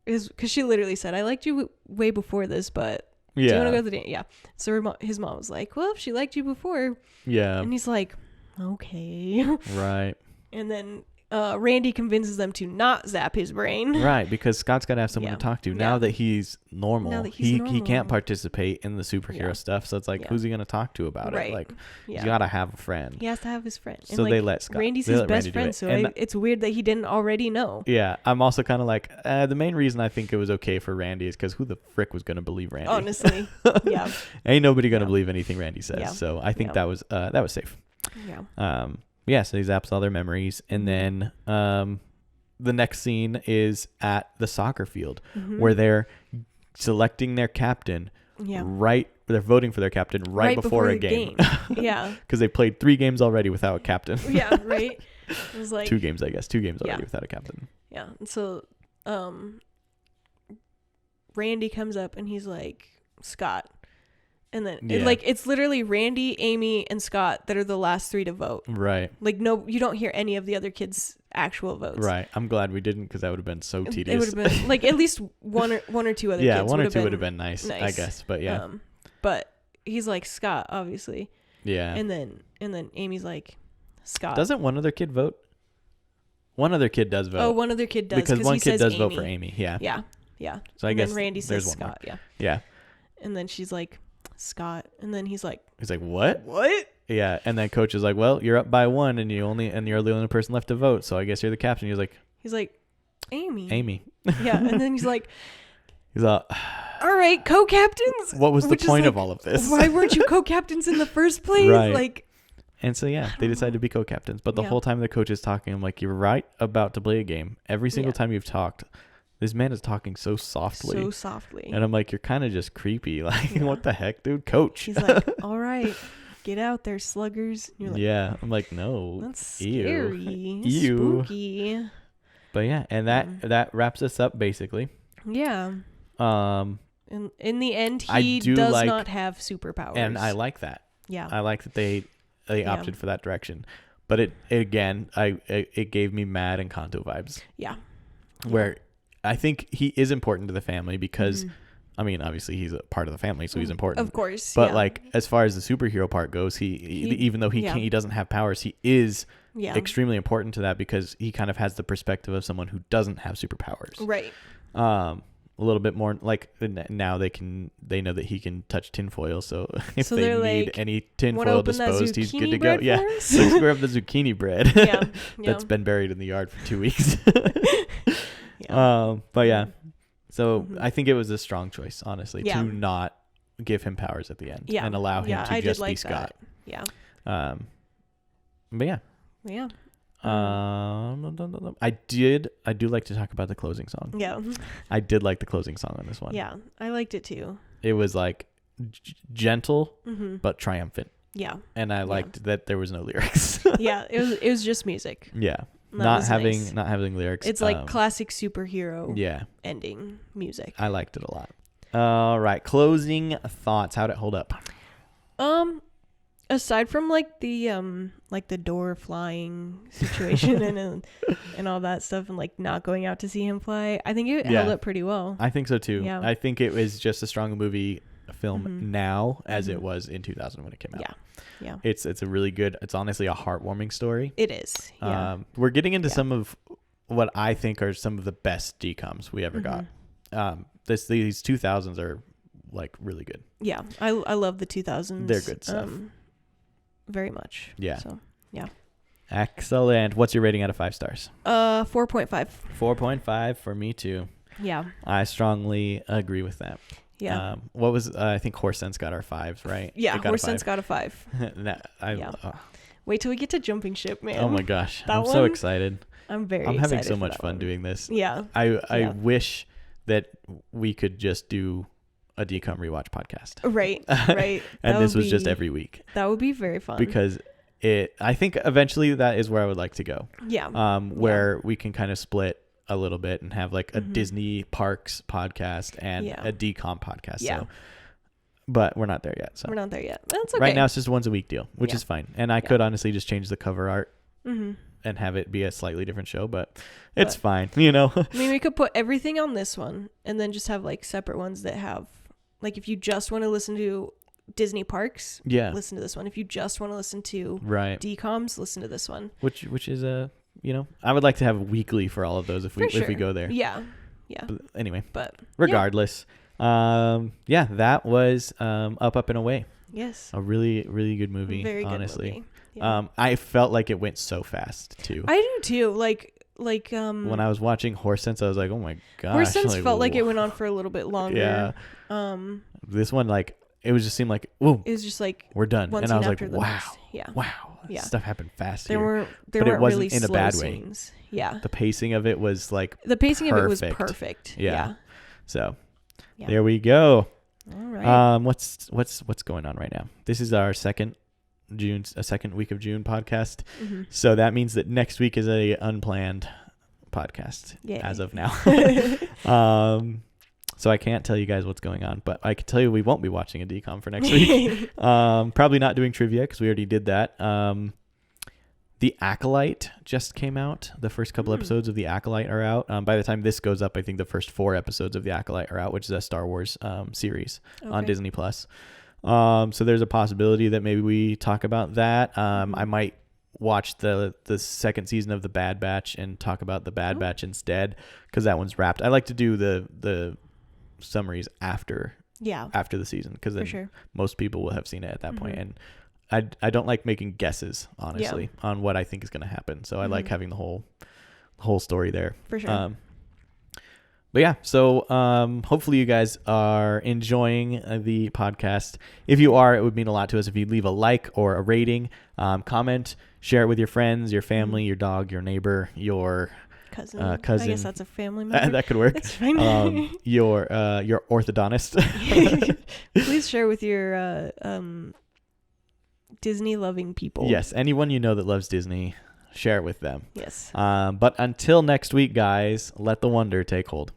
because she literally said, I liked you way before this, but do you want to go to the dance? Yeah. So his mom was like, well, if she liked you before. Yeah. And he's like, okay. Right. And then Randy convinces them to not zap his brain. Right, because Scott's got to have someone to talk to. Now that he's normal, he can't participate in the superhero stuff. So it's like, who's he going to talk to about it? Like, he's got to have a friend. He has to have his friend. So and they let Scott. Randy's his best friend, so it's weird that he didn't already know. Yeah, I'm also kind of like, the main reason I think it was okay for Randy is because who the frick was going to believe Randy? Honestly, yeah. Ain't nobody going to believe anything Randy says. Yeah. So I think that was safe. Yeah. Yeah, so he zaps all their memories. And then the next scene is at the soccer field where they're selecting their captain. Yeah. They're voting for their captain right before a game. Yeah. Because they played 3 games already without a captain. Yeah, right? It was like 2 games, I guess. 2 games already without a captain. Yeah. And so Randy comes up and he's like, Scott. And then it's literally Randy, Amy, and Scott that are the last 3 to vote. Right. Like, no, you don't hear any of the other kids' actual votes. Right. I'm glad we didn't, because that would have been so tedious. It would have been like at least one or 2 other kids. Yeah, 1 or 2 would have been nice, I guess. But yeah. But he's like, Scott, obviously. Yeah. And then Amy's like, Scott. Doesn't one other kid vote? One other kid does vote. Oh, one other kid does, because one kid does Amy. vote for Amy. Yeah. Yeah. Yeah. So I guess then Randy says Scott. More. Yeah. Yeah. And then she's like, Scott. And then he's like, what? What? Yeah. And then coach is like, well, you're up by 1 and you're the only person left to vote. So I guess you're the captain. He's like, Amy. Yeah, and then he's like, he's like, all right, co-captains. what was the Which is point like, of all of this? Why weren't you co-captains in the first place? Right. Like, and so yeah, they decided to be co-captains. But the whole time the coach is talking, I'm like, you're right about to play a game. Every single time you've talked, this man is talking so softly. So softly. And I'm like, you're kind of just creepy. Like, what the heck, dude? Coach. He's like, all right, get out there, sluggers. And you're like, yeah. I'm like, no. that's scary. Ew. Spooky. But yeah, and that wraps us up basically. Yeah. In the end, he does not have superpowers. And I like that. Yeah. I like that they opted for that direction. But it gave me Mad and Kanto vibes. Yeah. Where I think he is important to the family because, I mean, obviously he's a part of the family, so he's important. Of course. But like, as far as the superhero part goes, he even though he doesn't have powers, he is extremely important to that because he kind of has the perspective of someone who doesn't have superpowers. Right. A little bit more like now they know that he can touch tinfoil, so if they need any tinfoil disposed, he's good to go. Yeah, let's grab the zucchini bread that's been buried in the yard for 2 weeks. But yeah, so I think it was a strong choice, honestly, to not give him powers at the end and allow him to just be Scott. Yeah. But yeah. I do like to talk about the closing song. Yeah. I did like the closing song on this one. Yeah, I liked it too. It was like gentle but triumphant. Yeah. And I liked that there was no lyrics. Yeah, it was just music. Yeah. Not having lyrics. It's like classic superhero ending music. I liked it a lot. All right, closing thoughts. How'd it hold up? Aside from like the door flying situation and all that stuff and like not going out to see him fly, I think it held up pretty well. I think so too. Yeah. I think it was just as strong a movie film now as it was in 2000 when it came out. Yeah. It's a really good, it's honestly a heartwarming story. It is. Yeah. We're getting into some of what I think are some of the best DCOMs we ever got. These 2000s are like really good. Yeah. I love the 2000s. They're good stuff. Very much. Yeah. So, yeah. Excellent. What's your rating out of 5 stars? 4.5. 4.5 for me too. Yeah. I strongly agree with that. Yeah. What was I think Horse Sense got our 5s, right? Yeah, Horse Sense got a 5. Wait till we get to Jumping Ship, man. Oh my gosh. I'm so excited. I'm having so much fun doing this. Yeah. I wish that we could just do a DCOM Rewatch podcast. Right. And this was just every week. That would be very fun. Because I think eventually that is where I would like to go. Yeah. Where we can kind of split a little bit and have like a Disney Parks podcast and a DCOM podcast. Yeah. So, but we're not there yet. So we're not there yet. That's okay. Right now it's just once a week deal, which is fine. And I could honestly just change the cover art and have it be a slightly different show, but it's fine, you know. I mean, we could put everything on this one and then just have like separate ones that have, like, if you just want to listen to Disney Parks, listen to this one. If you just want to listen to DCOMs, listen to this one. Which is you know, I would like to have weekly for all of those if we go there. Yeah. But anyway, but regardless, that was Up and Away. Yes. A really, really good movie. Very good honestly. Movie. Yeah. I felt like it went so fast too. I do too. Like when I was watching Horse Sense, I was like, oh my gosh. Horse Sense felt like it went on for a little bit longer. Yeah. This one, like, it was just seemed like, whoa. It was just like we're done. And I was like, wow. Yeah. Wow. Yeah. Stuff happened fast there here. But it wasn't really in a bad way. Scenes. Yeah. The pacing of it was like the pacing of it was perfect. Yeah. So there we go. All right. What's going on right now? This is our second week of June podcast. So that means that next week is a unplanned podcast as of now. So I can't tell you guys what's going on, but I can tell you we won't be watching a DCOM for next week. Probably not doing trivia because we already did that. The Acolyte just came out. The first couple episodes of The Acolyte are out. By the time this goes up, I think the first 4 episodes of The Acolyte are out, which is a Star Wars series on Disney+. So there's a possibility that maybe we talk about that. I might watch the second season of The Bad Batch and talk about The Bad Batch instead because that one's wrapped. I like to do the summaries after the season because then most people will have seen it at that point. And I don't like making guesses, honestly, on what I think is going to happen. So I like having the whole story there. For sure. But yeah, so hopefully you guys are enjoying the podcast. If you are, it would mean a lot to us if you leave a like or a rating, comment, share it with your friends, your family, your dog, your neighbor, your cousin. cousin. I guess that's a family member. That could work. It's fine. Your orthodontist. Please share with your Disney loving people. Yes, anyone you know that loves Disney, share it with them. Yes. But until next week, guys, let the wonder take hold.